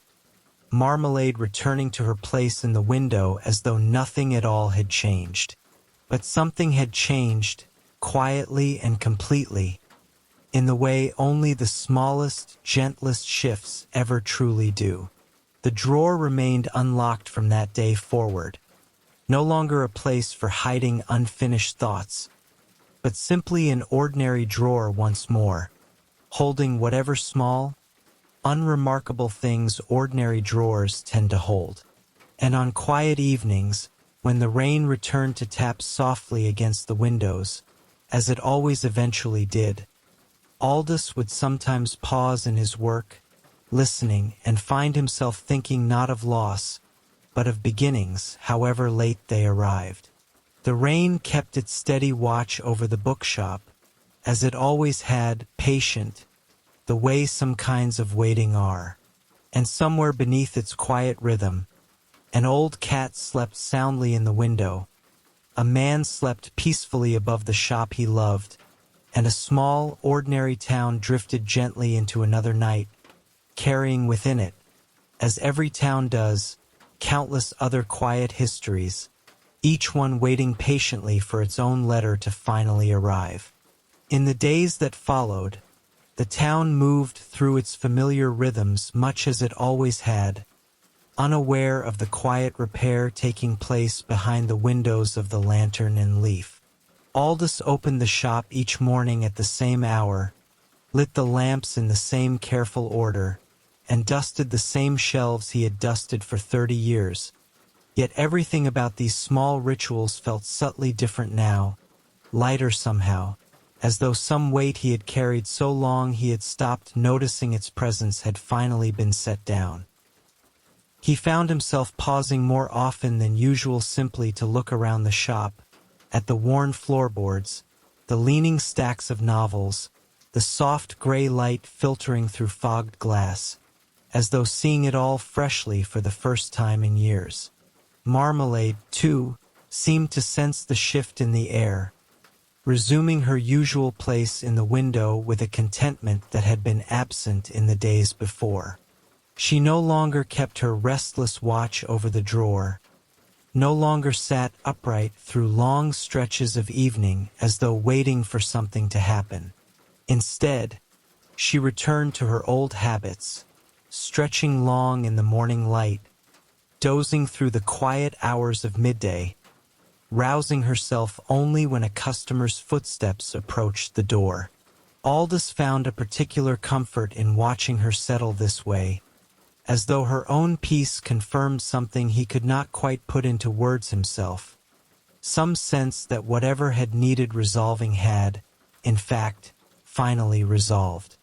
Marmalade returning to her place in the window as though nothing at all had changed. But something had changed, quietly and completely, in the way only the smallest, gentlest shifts ever truly do. The drawer remained unlocked from that day forward, no longer a place for hiding unfinished thoughts, but simply an ordinary drawer once more, holding whatever small, unremarkable things ordinary drawers tend to hold. And on quiet evenings, when the rain returned to tap softly against the windows, as it always eventually did, Aldous would sometimes pause in his work, listening, and find himself thinking not of loss, but of beginnings, however late they arrived. The rain kept its steady watch over the bookshop, as it always had, patient, the way some kinds of waiting are. And somewhere beneath its quiet rhythm, an old cat slept soundly in the window, a man slept peacefully above the shop he loved, and a small, ordinary town drifted gently into another night, carrying within it, as every town does, countless other quiet histories, each one waiting patiently for its own letter to finally arrive. In the days that followed, the town moved through its familiar rhythms much as it always had, unaware of the quiet repair taking place behind the windows of the Lantern and Leaf. Aldous opened the shop each morning at the same hour, lit the lamps in the same careful order, and dusted the same shelves he had dusted for 30 years. Yet everything about these small rituals felt subtly different now, lighter somehow, as though some weight he had carried so long he had stopped noticing its presence had finally been set down. He found himself pausing more often than usual simply to look around the shop, at the worn floorboards, the leaning stacks of novels, the soft gray light filtering through fogged glass, as though seeing it all freshly for the first time in years. Marmalade, too, seemed to sense the shift in the air, resuming her usual place in the window with a contentment that had been absent in the days before. She no longer kept her restless watch over the drawer, no longer sat upright through long stretches of evening as though waiting for something to happen. Instead, she returned to her old habits, stretching long in the morning light, dozing through the quiet hours of midday, rousing herself only when a customer's footsteps approached the door. Aldous found a particular comfort in watching her settle this way, as though her own peace confirmed something he could not quite put into words himself, some sense that whatever had needed resolving had, in fact, finally resolved.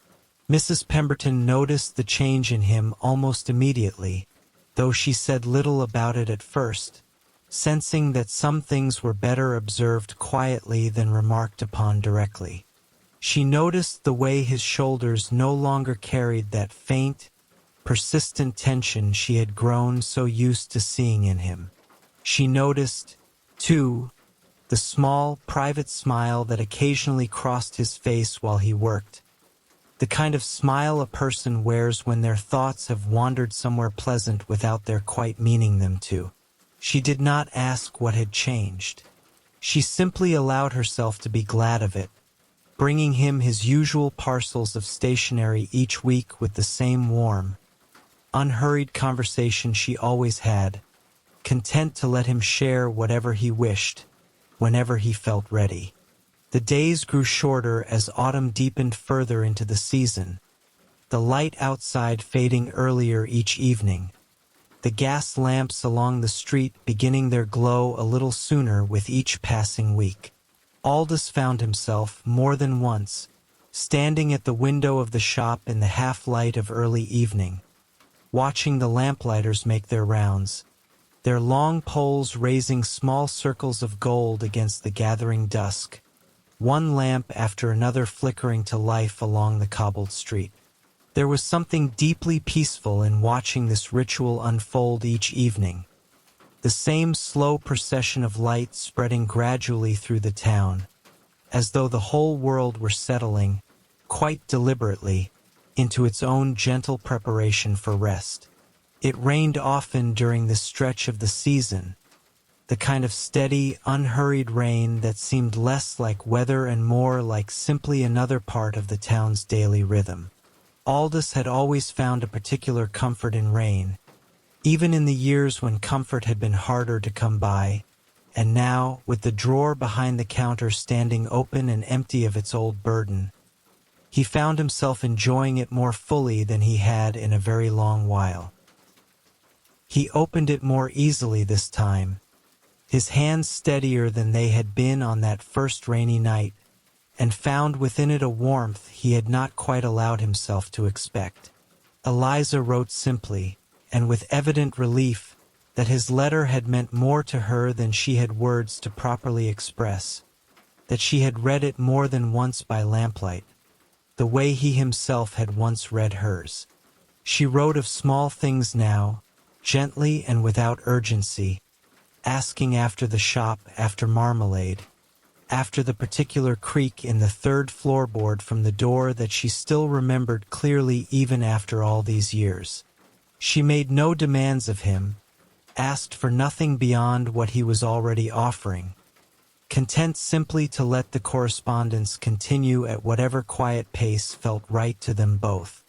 Mrs. Pemberton noticed the change in him almost immediately, though she said little about it at first, sensing that some things were better observed quietly than remarked upon directly. She noticed the way his shoulders no longer carried that faint, persistent tension she had grown so used to seeing in him. She noticed, too, the small, private smile that occasionally crossed his face while he worked, the kind of smile a person wears when their thoughts have wandered somewhere pleasant without their quite meaning them to. She did not ask what had changed. She simply allowed herself to be glad of it, bringing him his usual parcels of stationery each week with the same warm, unhurried conversation she always had, content to let him share whatever he wished, whenever he felt ready. The days grew shorter as autumn deepened further into the season, the light outside fading earlier each evening, the gas lamps along the street beginning their glow a little sooner with each passing week. Aldous found himself, more than once, standing at the window of the shop in the half-light of early evening, watching the lamplighters make their rounds, their long poles raising small circles of gold against the gathering dusk, one lamp after another flickering to life along the cobbled street. There was something deeply peaceful in watching this ritual unfold each evening, the same slow procession of light spreading gradually through the town, as though the whole world were settling, quite deliberately, into its own gentle preparation for rest. It rained often during this stretch of the season, the kind of steady, unhurried rain that seemed less like weather and more like simply another part of the town's daily rhythm. Aldous had always found a particular comfort in rain, even in the years when comfort had been harder to come by, and now, with the drawer behind the counter standing open and empty of its old burden, he found himself enjoying it more fully than he had in a very long while. He opened it more easily this time, his hands steadier than they had been on that first rainy night, and found within it a warmth he had not quite allowed himself to expect. Eliza wrote simply, and with evident relief, that his letter had meant more to her than she had words to properly express. that she had read it more than once by lamplight, the way he himself had once read hers. She wrote of small things now, gently and without urgency, asking after the shop, after Marmalade, after the particular creak in the third floorboard from the door that she still remembered clearly even after all these years. She made no demands of him, asked for nothing beyond what he was already offering, content simply to let the correspondence continue at whatever quiet pace felt right to them both.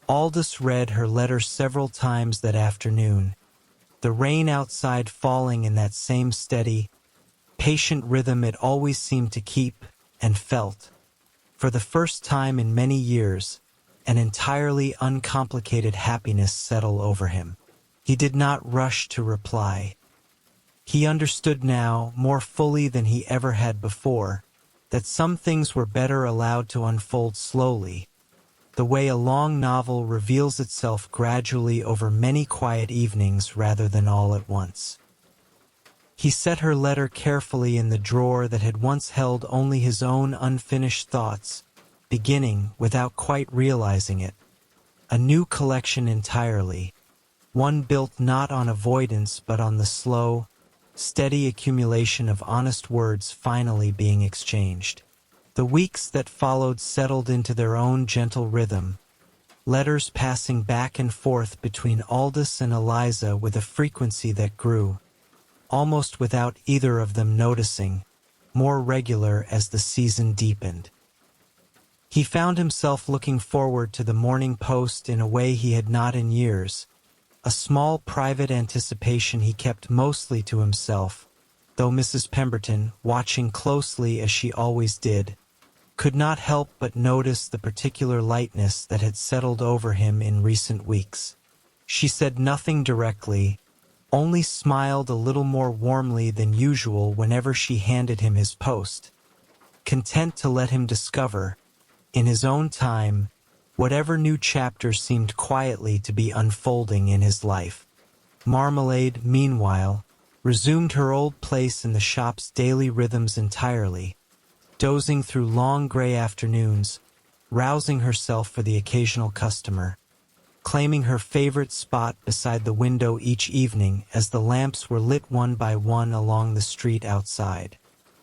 Aldous read her letter several times that afternoon, the rain outside falling in that same steady, patient rhythm it always seemed to keep, and felt, for the first time in many years, an entirely uncomplicated happiness settle over him. He did not rush to reply. He understood now, more fully than he ever had before, that some things were better allowed to unfold slowly, the way a long novel reveals itself gradually over many quiet evenings rather than all at once. He set her letter carefully in the drawer that had once held only his own unfinished thoughts, beginning, without quite realizing it, a new collection entirely, one built not on avoidance but on the slow, steady accumulation of honest words finally being exchanged. The weeks that followed settled into their own gentle rhythm, letters passing back and forth between Aldous and Eliza with a frequency that grew, almost without either of them noticing, more regular as the season deepened. He found himself looking forward to the morning post in a way he had not in years, a small private anticipation he kept mostly to himself, though Mrs. Pemberton, watching closely as she always did, could not help but notice the particular lightness that had settled over him in recent weeks. She said nothing directly, only smiled a little more warmly than usual whenever she handed him his post, content to let him discover, in his own time, whatever new chapter seemed quietly to be unfolding in his life. Marmalade, meanwhile, resumed her old place in the shop's daily rhythms entirely, dozing through long gray afternoons, rousing herself for the occasional customer, claiming her favorite spot beside the window each evening as the lamps were lit one by one along the street outside.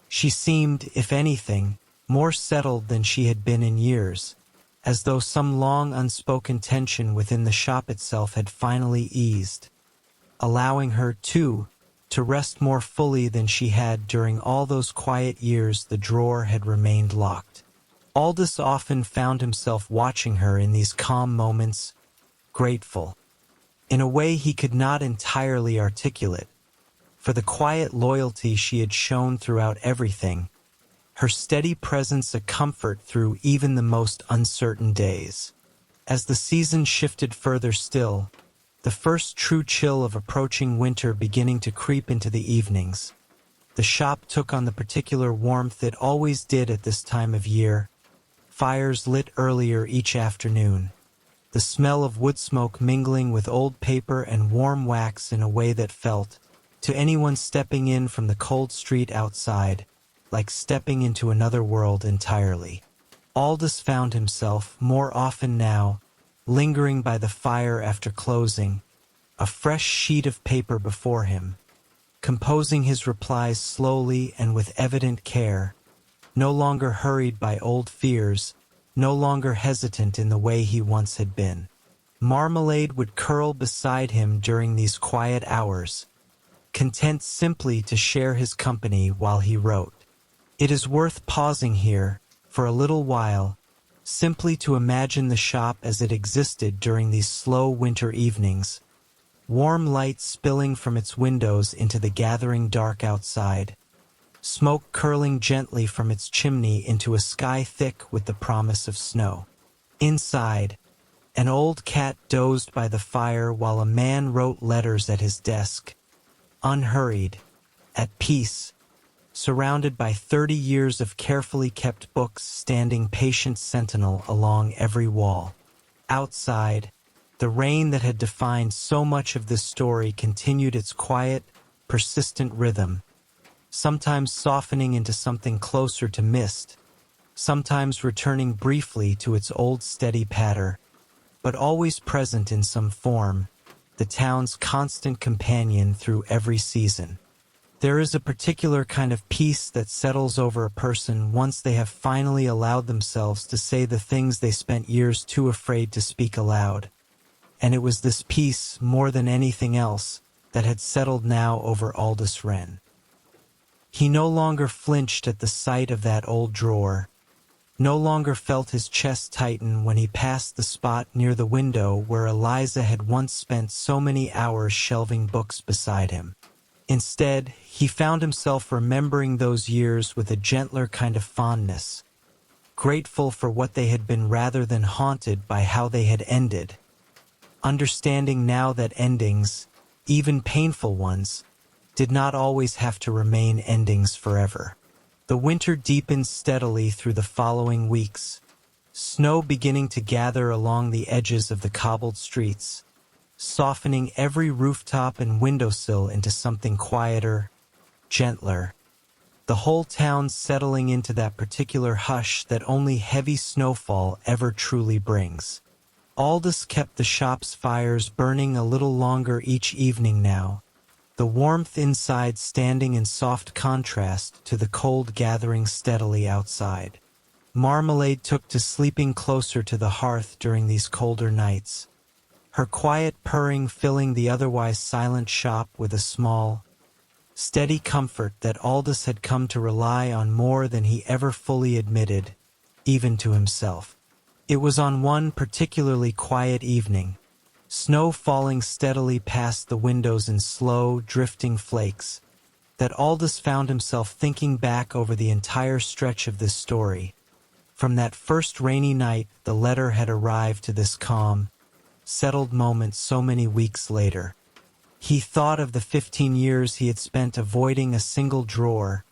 She seemed, if anything, more settled than she had been in years, as though some long unspoken tension within the shop itself had finally eased, allowing her, too, to rest more fully than she had during all those quiet years the drawer had remained locked. Aldous often found himself watching her in these calm moments, grateful, in a way he could not entirely articulate, for the quiet loyalty she had shown throughout everything, her steady presence a comfort through even the most uncertain days. As the season shifted further still, the first true chill of approaching winter beginning to creep into the evenings, the shop took on the particular warmth it always did at this time of year, fires lit earlier each afternoon, the smell of wood smoke mingling with old paper and warm wax in a way that felt, to anyone stepping in from the cold street outside, like stepping into another world entirely. Aldous found himself, more often now, lingering by the fire after closing, a fresh sheet of paper before him, composing his replies slowly and with evident care, no longer hurried by old fears, no longer hesitant in the way he once had been. Marmalade would curl beside him during these quiet hours, content simply to share his company while he wrote. It is worth pausing here, for a little while, simply to imagine the shop as it existed during these slow winter evenings, warm light spilling from its windows into the gathering dark outside, smoke curling gently from its chimney into a sky thick with the promise of snow. Inside, an old cat dozed by the fire while a man wrote letters at his desk, unhurried, at peace, surrounded by 30 years of carefully kept books standing patient sentinel along every wall. Outside, the rain that had defined so much of this story continued its quiet, persistent rhythm, sometimes softening into something closer to mist, sometimes returning briefly to its old steady patter, but always present in some form, the town's constant companion through every season. There is a particular kind of peace that settles over a person once they have finally allowed themselves to say the things they spent years too afraid to speak aloud. And it was this peace, more than anything else, that had settled now over Aldous Wren. He no longer flinched at the sight of that old drawer, no longer felt his chest tighten when he passed the spot near the window where Eliza had once spent so many hours shelving books beside him. Instead, he found himself remembering those years with a gentler kind of fondness, grateful for what they had been rather than haunted by how they had ended, understanding now that endings, even painful ones, did not always have to remain endings forever. The winter deepened steadily through the following weeks, snow beginning to gather along the edges of the cobbled streets, softening every rooftop and windowsill into something quieter, gentler, the whole town settling into that particular hush that only heavy snowfall ever truly brings. Aldous kept the shop's fires burning a little longer each evening now, the warmth inside standing in soft contrast to the cold gathering steadily outside. Marmalade took to sleeping closer to the hearth during these colder nights, her quiet purring filling the otherwise silent shop with a small, steady comfort that Aldous had come to rely on more than he ever fully admitted, even to himself. It was on one particularly quiet evening, snow falling steadily past the windows in slow, drifting flakes, that Aldous found himself thinking back over the entire stretch of this story. From that first rainy night the letter had arrived to this calm, settled moment so many weeks later. He thought of the 15 years he had spent avoiding a single drawer,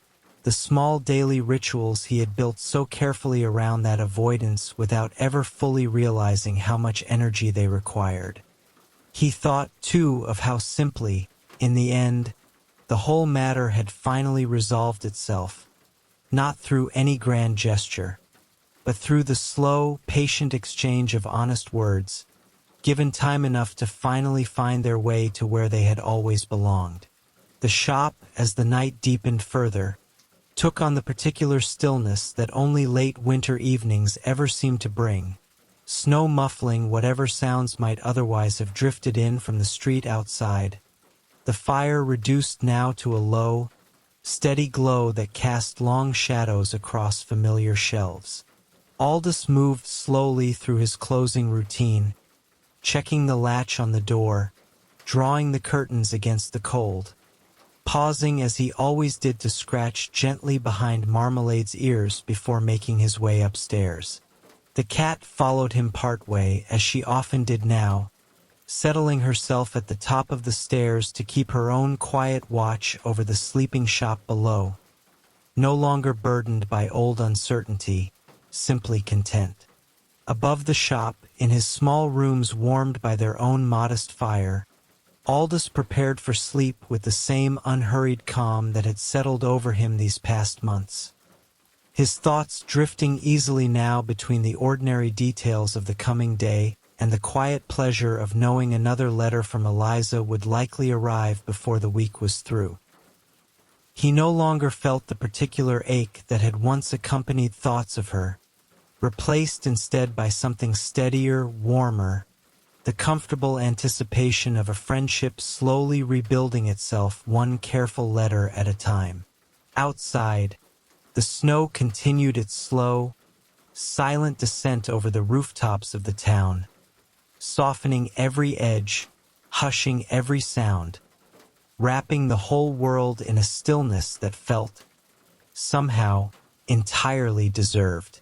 the small daily rituals he had built so carefully around that avoidance without ever fully realizing how much energy they required. He thought, too, of how simply, in the end, the whole matter had finally resolved itself, not through any grand gesture, but through the slow, patient exchange of honest words, given time enough to finally find their way to where they had always belonged. The shop, as the night deepened further, took on the particular stillness that only late winter evenings ever seemed to bring, snow muffling whatever sounds might otherwise have drifted in from the street outside, the fire reduced now to a low, steady glow that cast long shadows across familiar shelves. Aldous moved slowly through his closing routine, checking the latch on the door, drawing the curtains against the cold, pausing as he always did to scratch gently behind Marmalade's ears before making his way upstairs. The cat followed him partway, as she often did now, settling herself at the top of the stairs to keep her own quiet watch over the sleeping shop below, no longer burdened by old uncertainty, simply content. Above the shop, in his small rooms warmed by their own modest fire, Aldous prepared for sleep with the same unhurried calm that had settled over him these past months. His thoughts drifting easily now between the ordinary details of the coming day and the quiet pleasure of knowing another letter from Eliza would likely arrive before the week was through. He no longer felt the particular ache that had once accompanied thoughts of her, replaced instead by something steadier, warmer, the comfortable anticipation of a friendship slowly rebuilding itself one careful letter at a time. Outside, the snow continued its slow, silent descent over the rooftops of the town, softening every edge, hushing every sound, wrapping the whole world in a stillness that felt, somehow, entirely deserved.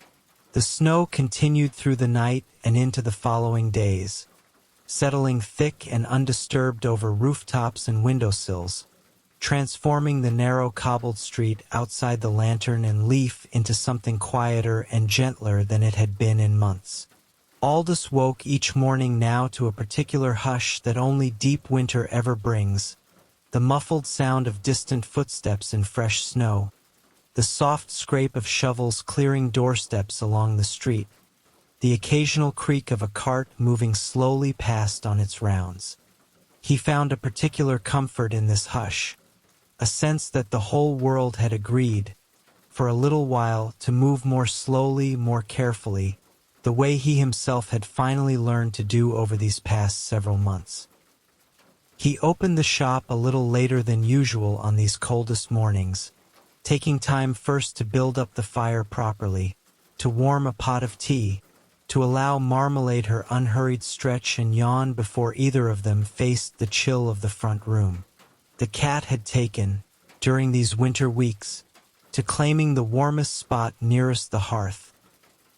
The snow continued through the night and into the following days, settling thick and undisturbed over rooftops and windowsills, transforming the narrow cobbled street outside the Lantern and Leaf into something quieter and gentler than it had been in months. Aldous woke each morning now to a particular hush that only deep winter ever brings, the muffled sound of distant footsteps in fresh snow, the soft scrape of shovels clearing doorsteps along the street, the occasional creak of a cart moving slowly past on its rounds. He found a particular comfort in this hush, a sense that the whole world had agreed, for a little while, to move more slowly, more carefully, the way he himself had finally learned to do over these past several months. He opened the shop a little later than usual on these coldest mornings, taking time first to build up the fire properly, to warm a pot of tea, to allow Marmalade her unhurried stretch and yawn before either of them faced the chill of the front room. The cat had taken, during these winter weeks, to claiming the warmest spot nearest the hearth,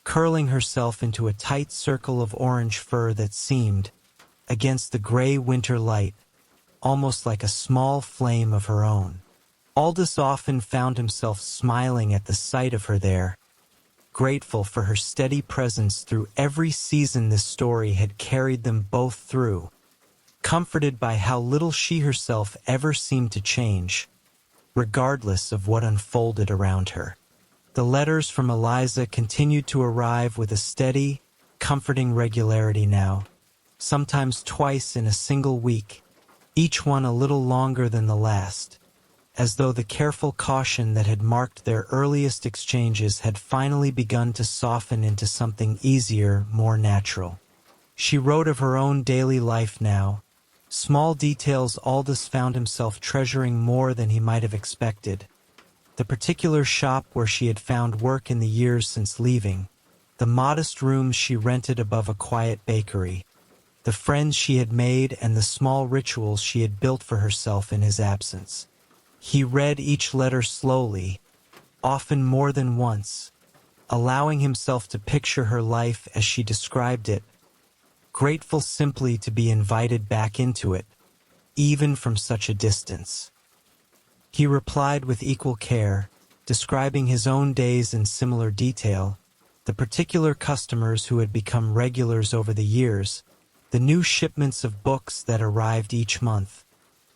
curling herself into a tight circle of orange fur that seemed, against the gray winter light, almost like a small flame of her own. Aldous often found himself smiling at the sight of her there, grateful for her steady presence through every season this story had carried them both through, comforted by how little she herself ever seemed to change, regardless of what unfolded around her. The letters from Eliza continued to arrive with a steady, comforting regularity now, sometimes twice in a single week, each one a little longer than the last, as though the careful caution that had marked their earliest exchanges had finally begun to soften into something easier, more natural. She wrote of her own daily life now, small details Aldous found himself treasuring more than he might have expected. The particular shop where she had found work in the years since leaving, the modest rooms she rented above a quiet bakery, the friends she had made and the small rituals she had built for herself in his absence. He read each letter slowly, often more than once, allowing himself to picture her life as she described it, grateful simply to be invited back into it, even from such a distance. He replied with equal care, describing his own days in similar detail, the particular customers who had become regulars over the years, the new shipments of books that arrived each month,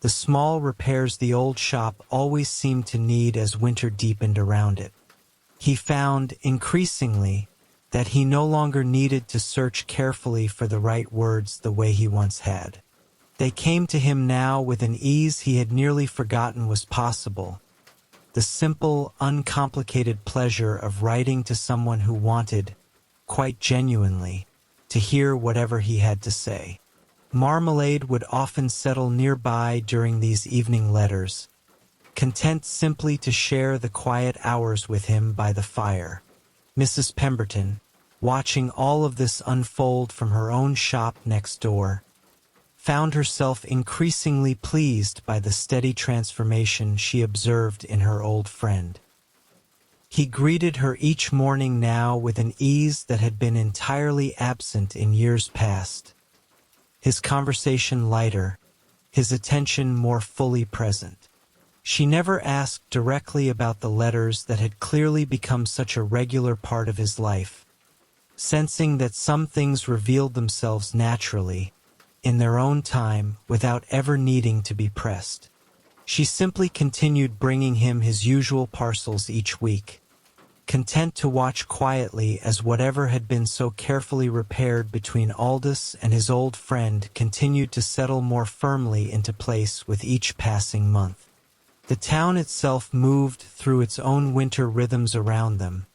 the small repairs the old shop always seemed to need as winter deepened around it. He found, increasingly, that he no longer needed to search carefully for the right words the way he once had. They came to him now with an ease he had nearly forgotten was possible, the simple, uncomplicated pleasure of writing to someone who wanted, quite genuinely, to hear whatever he had to say. Marmalade would often settle nearby during these evening letters, content simply to share the quiet hours with him by the fire. Mrs. Pemberton, watching all of this unfold from her own shop next door, found herself increasingly pleased by the steady transformation she observed in her old friend. He greeted her each morning now with an ease that had been entirely absent in years past, his conversation lighter, his attention more fully present. She never asked directly about the letters that had clearly become such a regular part of his life, sensing that some things revealed themselves naturally, in their own time, without ever needing to be pressed. She simply continued bringing him his usual parcels each week, content to watch quietly as whatever had been so carefully repaired between Aldous and his old friend continued to settle more firmly into place with each passing month. The town itself moved through its own winter rhythms around them,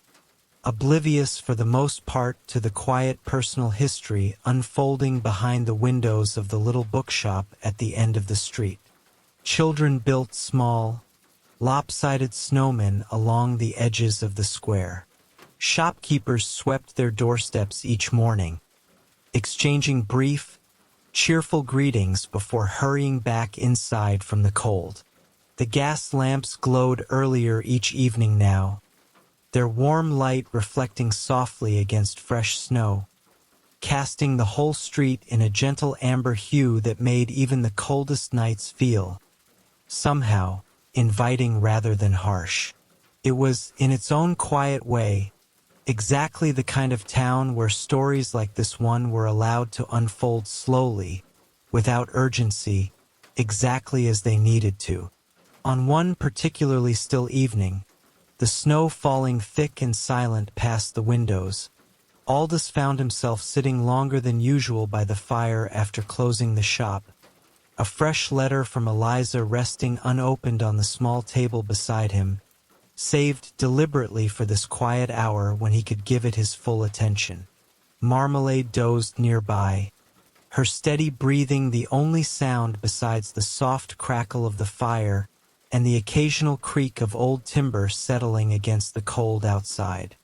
oblivious for the most part to the quiet personal history unfolding behind the windows of the little bookshop at the end of the street. Children built small, lopsided snowmen along the edges of the square. Shopkeepers swept their doorsteps each morning, exchanging brief, cheerful greetings before hurrying back inside from the cold. The gas lamps glowed earlier each evening now, their warm light reflecting softly against fresh snow, casting the whole street in a gentle amber hue that made even the coldest nights feel, somehow, inviting rather than harsh. It was, in its own quiet way, exactly the kind of town where stories like this one were allowed to unfold slowly, without urgency, exactly as they needed to. On one particularly still evening, the snow falling thick and silent past the windows, Aldous found himself sitting longer than usual by the fire after closing the shop, a fresh letter from Eliza resting unopened on the small table beside him, saved deliberately for this quiet hour when he could give it his full attention. Marmalade dozed nearby, her steady breathing the only sound besides the soft crackle of the fire and the occasional creak of old timber settling against the cold outside.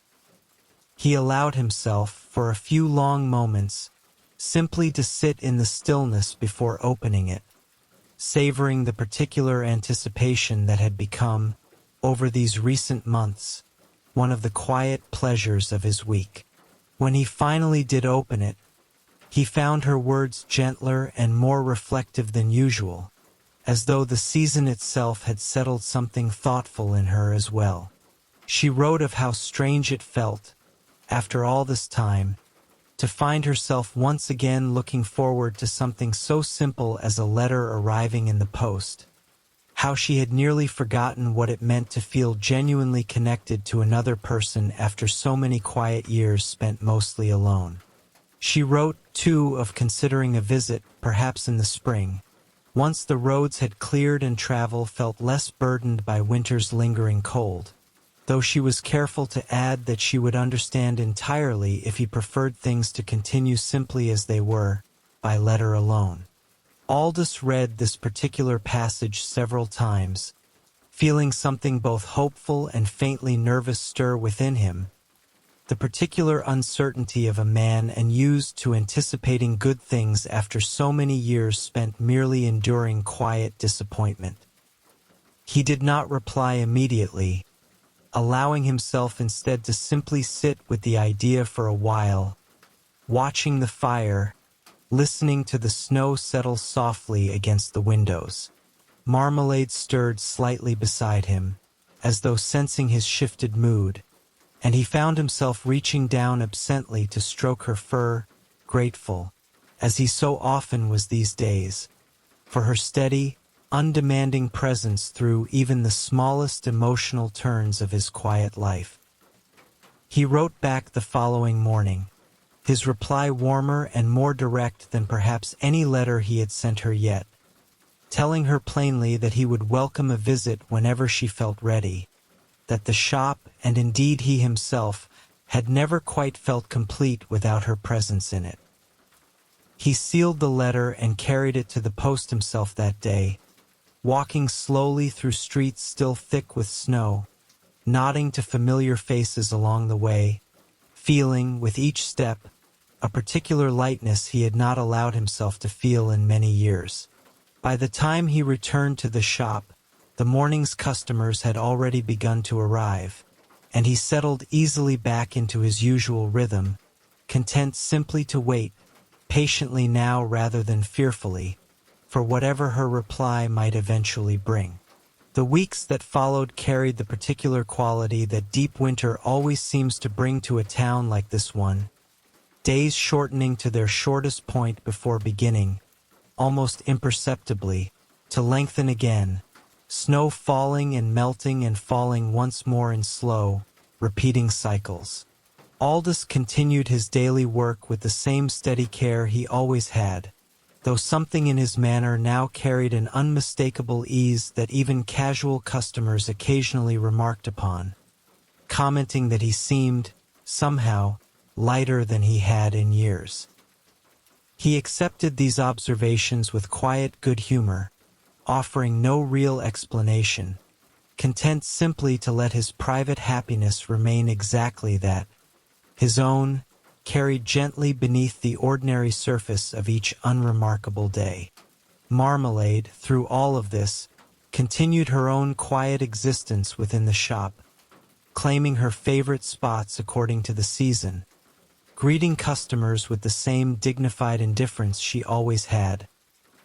He allowed himself, for a few long moments, simply to sit in the stillness before opening it, savoring the particular anticipation that had become, over these recent months, one of the quiet pleasures of his week. When he finally did open it, he found her words gentler and more reflective than usual, as though the season itself had settled something thoughtful in her as well. She wrote of how strange it felt, after all this time, to find herself once again looking forward to something so simple as a letter arriving in the post, how she had nearly forgotten what it meant to feel genuinely connected to another person after so many quiet years spent mostly alone. She wrote, too, of considering a visit, perhaps in the spring, once the roads had cleared and travel felt less burdened by winter's lingering cold, though she was careful to add that she would understand entirely if he preferred things to continue simply as they were, by letter alone. Aldous read this particular passage several times, feeling something both hopeful and faintly nervous stir within him, the particular uncertainty of a man and used to anticipating good things after so many years spent merely enduring quiet disappointment. He did not reply immediately, allowing himself instead to simply sit with the idea for a while, watching the fire, listening to the snow settle softly against the windows. Marmalade stirred slightly beside him, as though sensing his shifted mood, and he found himself reaching down absently to stroke her fur, grateful, as he so often was these days, for her steady, undemanding presence through even the smallest emotional turns of his quiet life. He wrote back the following morning, his reply warmer and more direct than perhaps any letter he had sent her yet, telling her plainly that he would welcome a visit whenever she felt ready, that the shop, and indeed he himself, had never quite felt complete without her presence in it. He sealed the letter and carried it to the post himself that day, walking slowly through streets still thick with snow, nodding to familiar faces along the way, feeling, with each step, a particular lightness he had not allowed himself to feel in many years. By the time he returned to the shop, the morning's customers had already begun to arrive, and he settled easily back into his usual rhythm, content simply to wait, patiently now rather than fearfully, for whatever her reply might eventually bring. The weeks that followed carried the particular quality that deep winter always seems to bring to a town like this one, days shortening to their shortest point before beginning, almost imperceptibly, to lengthen again, snow falling and melting and falling once more in slow, repeating cycles. Aldous continued his daily work with the same steady care he always had, though something in his manner now carried an unmistakable ease that even casual customers occasionally remarked upon, commenting that he seemed, somehow, lighter than he had in years. He accepted these observations with quiet good humor, offering no real explanation, content simply to let his private happiness remain exactly that, his own, carried gently beneath the ordinary surface of each unremarkable day. Marmalade, through all of this, continued her own quiet existence within the shop, claiming her favorite spots according to the season, greeting customers with the same dignified indifference she always had,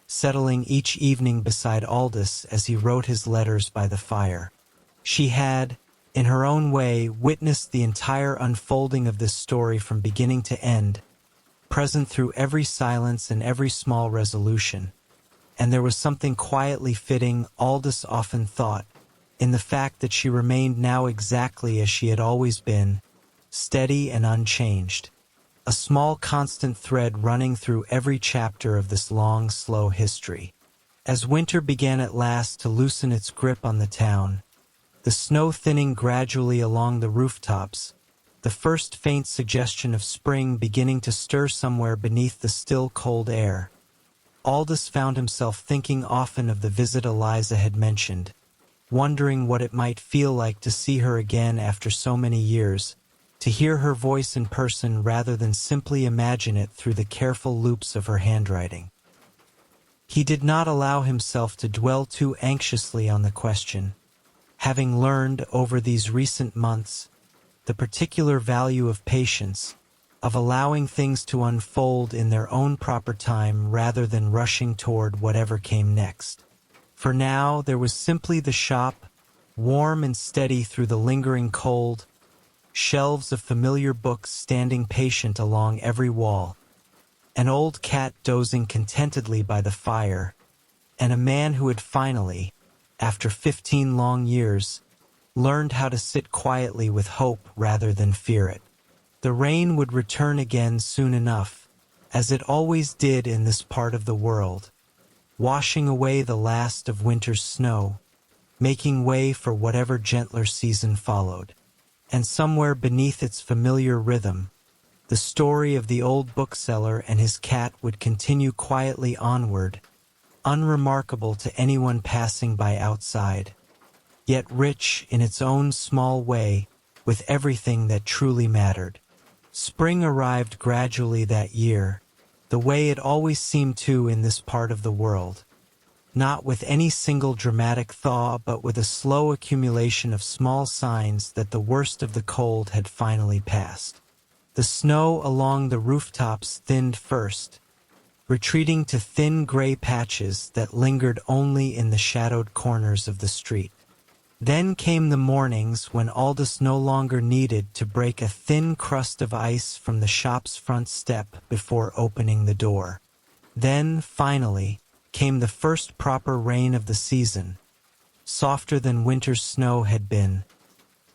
settling each evening beside Aldous as he wrote his letters by the fire. She had, in her own way, witnessed the entire unfolding of this story from beginning to end, present through every silence and every small resolution, and there was something quietly fitting, Aldous often thought, in the fact that she remained now exactly as she had always been, steady and unchanged. A small constant thread running through every chapter of this long, slow history. As winter began at last to loosen its grip on the town, the snow thinning gradually along the rooftops, the first faint suggestion of spring beginning to stir somewhere beneath the still cold air, Aldous found himself thinking often of the visit Eliza had mentioned, wondering what it might feel like to see her again after so many years, to hear her voice in person rather than simply imagine it through the careful loops of her handwriting. He did not allow himself to dwell too anxiously on the question, having learned over these recent months the particular value of patience, of allowing things to unfold in their own proper time rather than rushing toward whatever came next. For now there was simply the shop, warm and steady through the lingering cold, shelves of familiar books standing patient along every wall, an old cat dozing contentedly by the fire, and a man who had finally, after 15 long years, learned how to sit quietly with hope rather than fear it. The rain would return again soon enough, as it always did in this part of the world, washing away the last of winter's snow, making way for whatever gentler season followed. And somewhere beneath its familiar rhythm, the story of the old bookseller and his cat would continue quietly onward, unremarkable to anyone passing by outside, yet rich in its own small way with everything that truly mattered. Spring arrived gradually that year, the way it always seemed to in this part of the world, not with any single dramatic thaw but with a slow accumulation of small signs that the worst of the cold had finally passed. The snow along the rooftops thinned first, retreating to thin gray patches that lingered only in the shadowed corners of the street. Then came the mornings when Aldous no longer needed to break a thin crust of ice from the shop's front step before opening the door. Then, finally, came the first proper rain of the season, softer than winter's snow had been,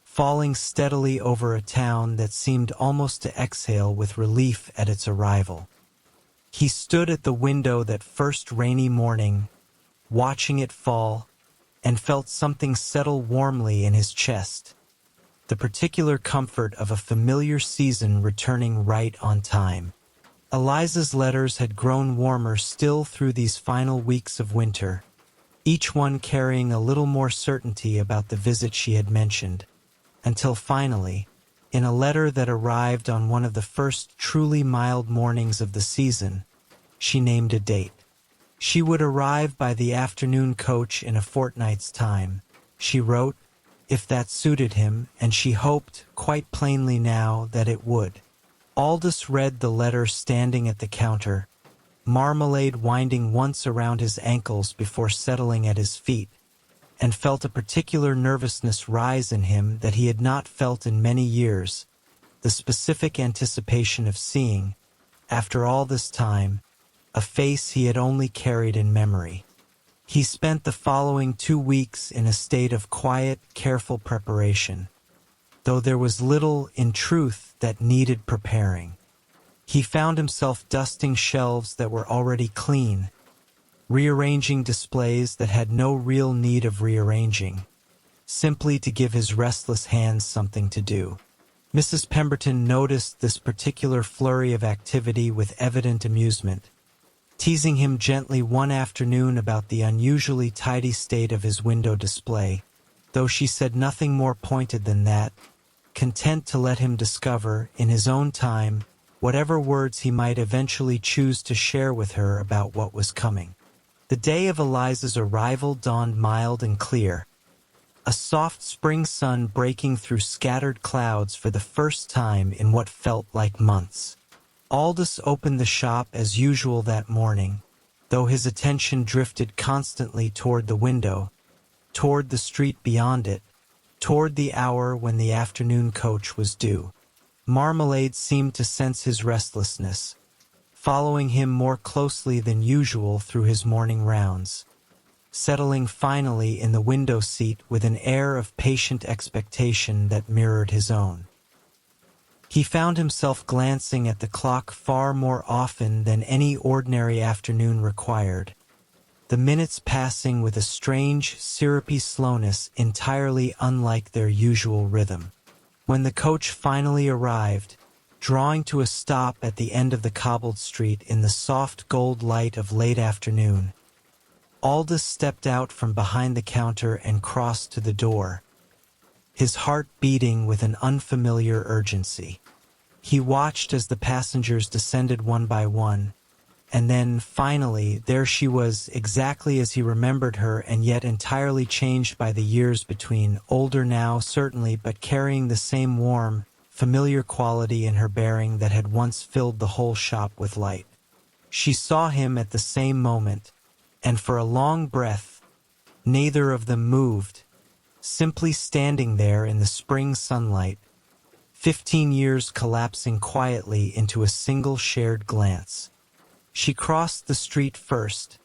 falling steadily over a town that seemed almost to exhale with relief at its arrival. He stood at the window that first rainy morning, watching it fall, and felt something settle warmly in his chest, the particular comfort of a familiar season returning right on time. Eliza's letters had grown warmer still through these final weeks of winter, each one carrying a little more certainty about the visit she had mentioned, until finally, in a letter that arrived on one of the first truly mild mornings of the season, she named a date. She would arrive by the afternoon coach in a fortnight's time, she wrote, if that suited him, and she hoped, quite plainly now, that it would. Aldous read the letter standing at the counter, Marmalade winding once around his ankles before settling at his feet, and felt a particular nervousness rise in him that he had not felt in many years, the specific anticipation of seeing, after all this time, a face he had only carried in memory. He spent the following 2 weeks in a state of quiet, careful preparation, though there was little, in truth, that needed preparing. He found himself dusting shelves that were already clean, rearranging displays that had no real need of rearranging, simply to give his restless hands something to do. Mrs. Pemberton noticed this particular flurry of activity with evident amusement, teasing him gently one afternoon about the unusually tidy state of his window display, though she said nothing more pointed than that, content to let him discover, in his own time, whatever words he might eventually choose to share with her about what was coming. The day of Eliza's arrival dawned mild and clear, a soft spring sun breaking through scattered clouds for the first time in what felt like months. Aldous opened the shop as usual that morning, though his attention drifted constantly toward the window, toward the street beyond it, toward the hour when the afternoon coach was due. Marmalade seemed to sense his restlessness, following him more closely than usual through his morning rounds, settling finally in the window seat with an air of patient expectation that mirrored his own. He found himself glancing at the clock far more often than any ordinary afternoon required, the minutes passing with a strange, syrupy slowness entirely unlike their usual rhythm. When the coach finally arrived, drawing to a stop at the end of the cobbled street in the soft gold light of late afternoon, Aldous stepped out from behind the counter and crossed to the door, his heart beating with an unfamiliar urgency. He watched as the passengers descended one by one, and then, finally, there she was, exactly as he remembered her, and yet entirely changed by the years between, older now, certainly, but carrying the same warm, familiar quality in her bearing that had once filled the whole shop with light. She saw him at the same moment, and for a long breath, neither of them moved, simply standing there in the spring sunlight, 15 years collapsing quietly into a single shared glance. She crossed the street first,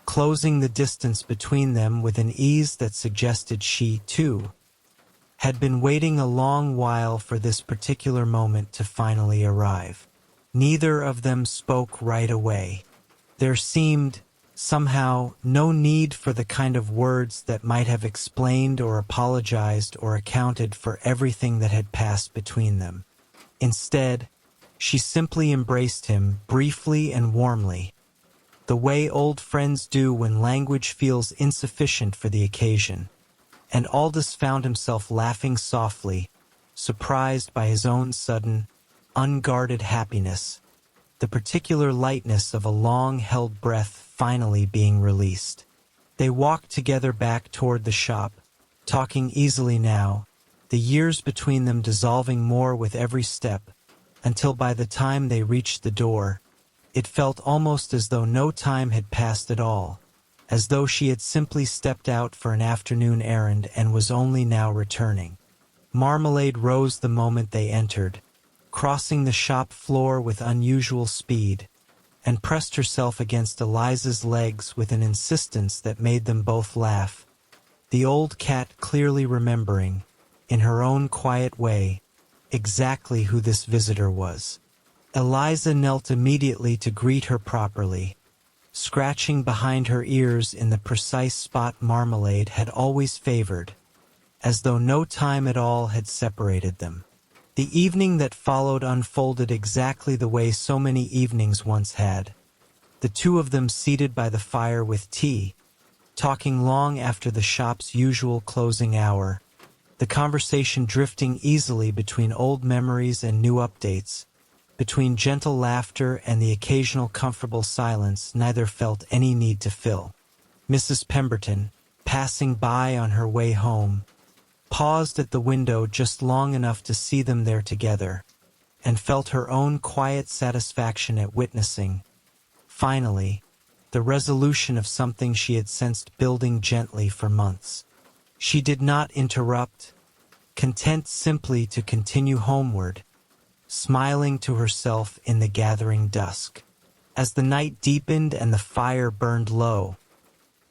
closing the distance between them with an ease that suggested she, too, had been waiting a long while for this particular moment to finally arrive. Neither of them spoke right away. There seemed, somehow, no need for the kind of words that might have explained or apologized or accounted for everything that had passed between them. Instead, she simply embraced him, briefly and warmly, the way old friends do when language feels insufficient for the occasion, and Aldous found himself laughing softly, surprised by his own sudden, unguarded happiness, the particular lightness of a long-held breath finally being released. They walked together back toward the shop, talking easily now, the years between them dissolving more with every step, until by the time they reached the door, it felt almost as though no time had passed at all, as though she had simply stepped out for an afternoon errand and was only now returning. Marmalade rose the moment they entered, crossing the shop floor with unusual speed, and pressed herself against Eliza's legs with an insistence that made them both laugh, the old cat clearly remembering, in her own quiet way, exactly who this visitor was. Eliza knelt immediately to greet her properly, scratching behind her ears in the precise spot Marmalade had always favored, as though no time at all had separated them. The evening that followed unfolded exactly the way so many evenings once had, the two of them seated by the fire with tea, talking long after the shop's usual closing hour, the conversation drifting easily between old memories and new updates, between gentle laughter and the occasional comfortable silence neither felt any need to fill. Mrs. Pemberton, passing by on her way home, paused at the window just long enough to see them there together, and felt her own quiet satisfaction at witnessing, finally, the resolution of something she had sensed building gently for months. She did not interrupt, content simply to continue homeward, smiling to herself in the gathering dusk. As the night deepened and the fire burned low,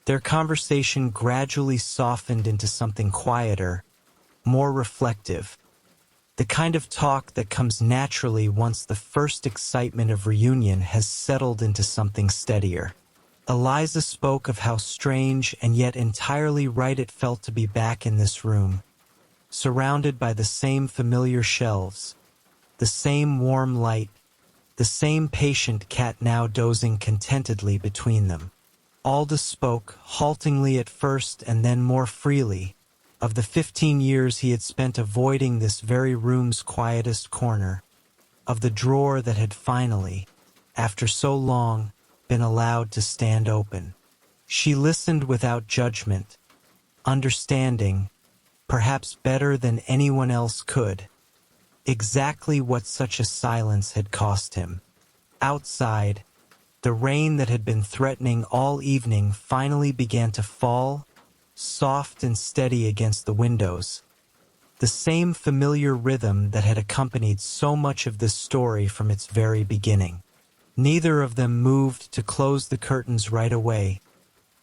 their conversation gradually softened into something quieter, more reflective, the kind of talk that comes naturally once the first excitement of reunion has settled into something steadier. Eliza spoke of how strange and yet entirely right it felt to be back in this room, surrounded by the same familiar shelves, the same warm light, the same patient cat now dozing contentedly between them. Aldous spoke, haltingly at first and then more freely, of the 15 years he had spent avoiding this very room's quietest corner, of the drawer that had finally, after so long, been allowed to stand open. She listened without judgment, understanding, perhaps better than anyone else could, exactly what such a silence had cost him. Outside, the rain that had been threatening all evening finally began to fall, soft and steady against the windows, the same familiar rhythm that had accompanied so much of this story from its very beginning. Neither of them moved to close the curtains right away,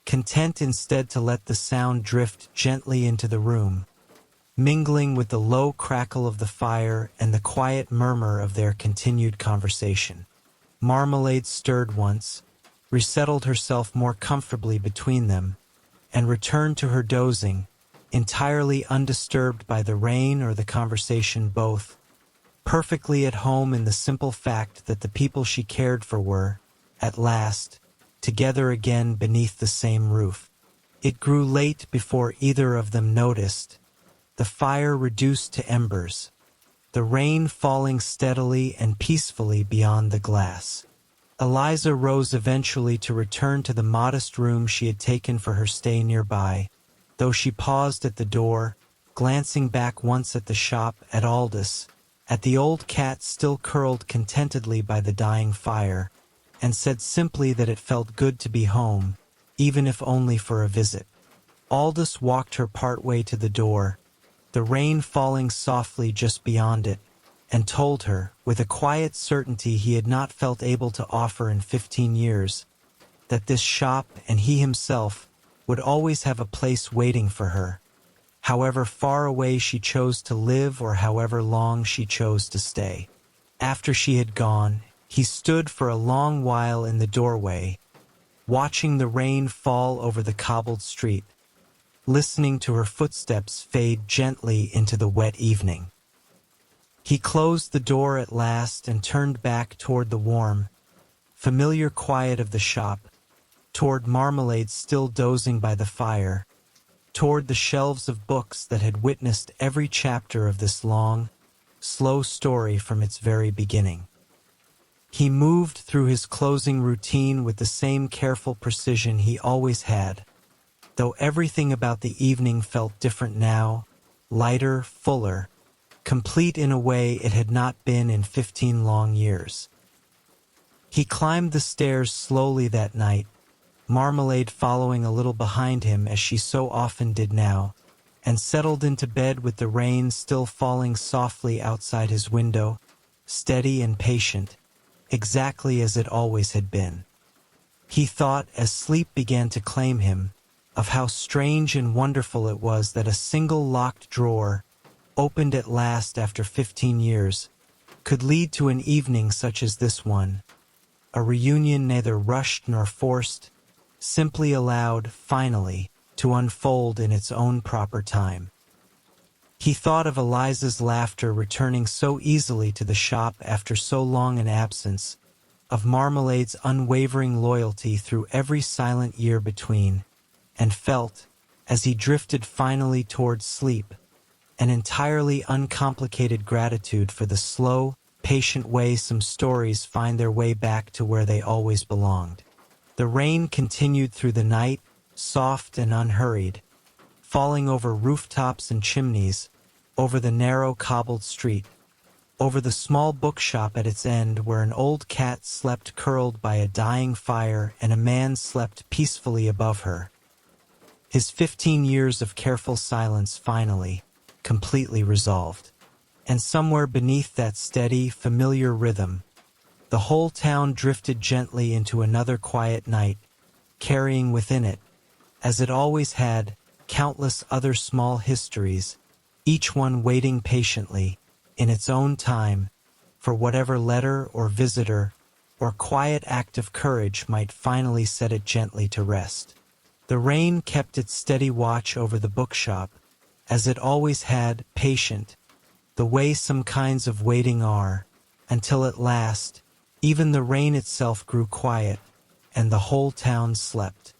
content instead to let the sound drift gently into the room, mingling with the low crackle of the fire and the quiet murmur of their continued conversation. Marmalade stirred once, resettled herself more comfortably between them, and returned to her dozing, entirely undisturbed by the rain or the conversation, both perfectly at home in the simple fact that the people she cared for were, at last, together again beneath the same roof. It grew late before either of them noticed, the fire reduced to embers, the rain falling steadily and peacefully beyond the glass. Eliza rose eventually to return to the modest room she had taken for her stay nearby, though she paused at the door, glancing back once at the shop, at Aldous, at the old cat still curled contentedly by the dying fire, and said simply that it felt good to be home, even if only for a visit. Aldous walked her part way to the door, the rain falling softly just beyond it, and told her, with a quiet certainty he had not felt able to offer in 15 years, that this shop and he himself would always have a place waiting for her, however far away she chose to live or however long she chose to stay. After she had gone, he stood for a long while in the doorway, watching the rain fall over the cobbled street, listening to her footsteps fade gently into the wet evening. He closed the door at last and turned back toward the warm, familiar quiet of the shop, toward Marmalade still dozing by the fire, toward the shelves of books that had witnessed every chapter of this long, slow story from its very beginning. He moved through his closing routine with the same careful precision he always had, though everything about the evening felt different now, lighter, fuller, complete in a way it had not been in 15 long years. He climbed the stairs slowly that night, Marmalade following a little behind him as she so often did now, and settled into bed with the rain still falling softly outside his window, steady and patient, exactly as it always had been. He thought, as sleep began to claim him, of how strange and wonderful it was that a single locked drawer, opened at last after 15 years, could lead to an evening such as this one, a reunion neither rushed nor forced, simply allowed, finally, to unfold in its own proper time. He thought of Eliza's laughter returning so easily to the shop after so long an absence, of Marmalade's unwavering loyalty through every silent year between, and felt, as he drifted finally towards sleep, an entirely uncomplicated gratitude for the slow, patient way some stories find their way back to where they always belonged. The rain continued through the night, soft and unhurried, falling over rooftops and chimneys, over the narrow cobbled street, over the small bookshop at its end where an old cat slept curled by a dying fire and a man slept peacefully above her. His 15 years of careful silence finally, completely resolved. And somewhere beneath that steady, familiar rhythm, the whole town drifted gently into another quiet night, carrying within it, as it always had, countless other small histories, each one waiting patiently, in its own time, for whatever letter or visitor or quiet act of courage might finally set it gently to rest. The rain kept its steady watch over the bookshop, as it always had, patient, the way some kinds of waiting are, until at last, even the rain itself grew quiet, and the whole town slept.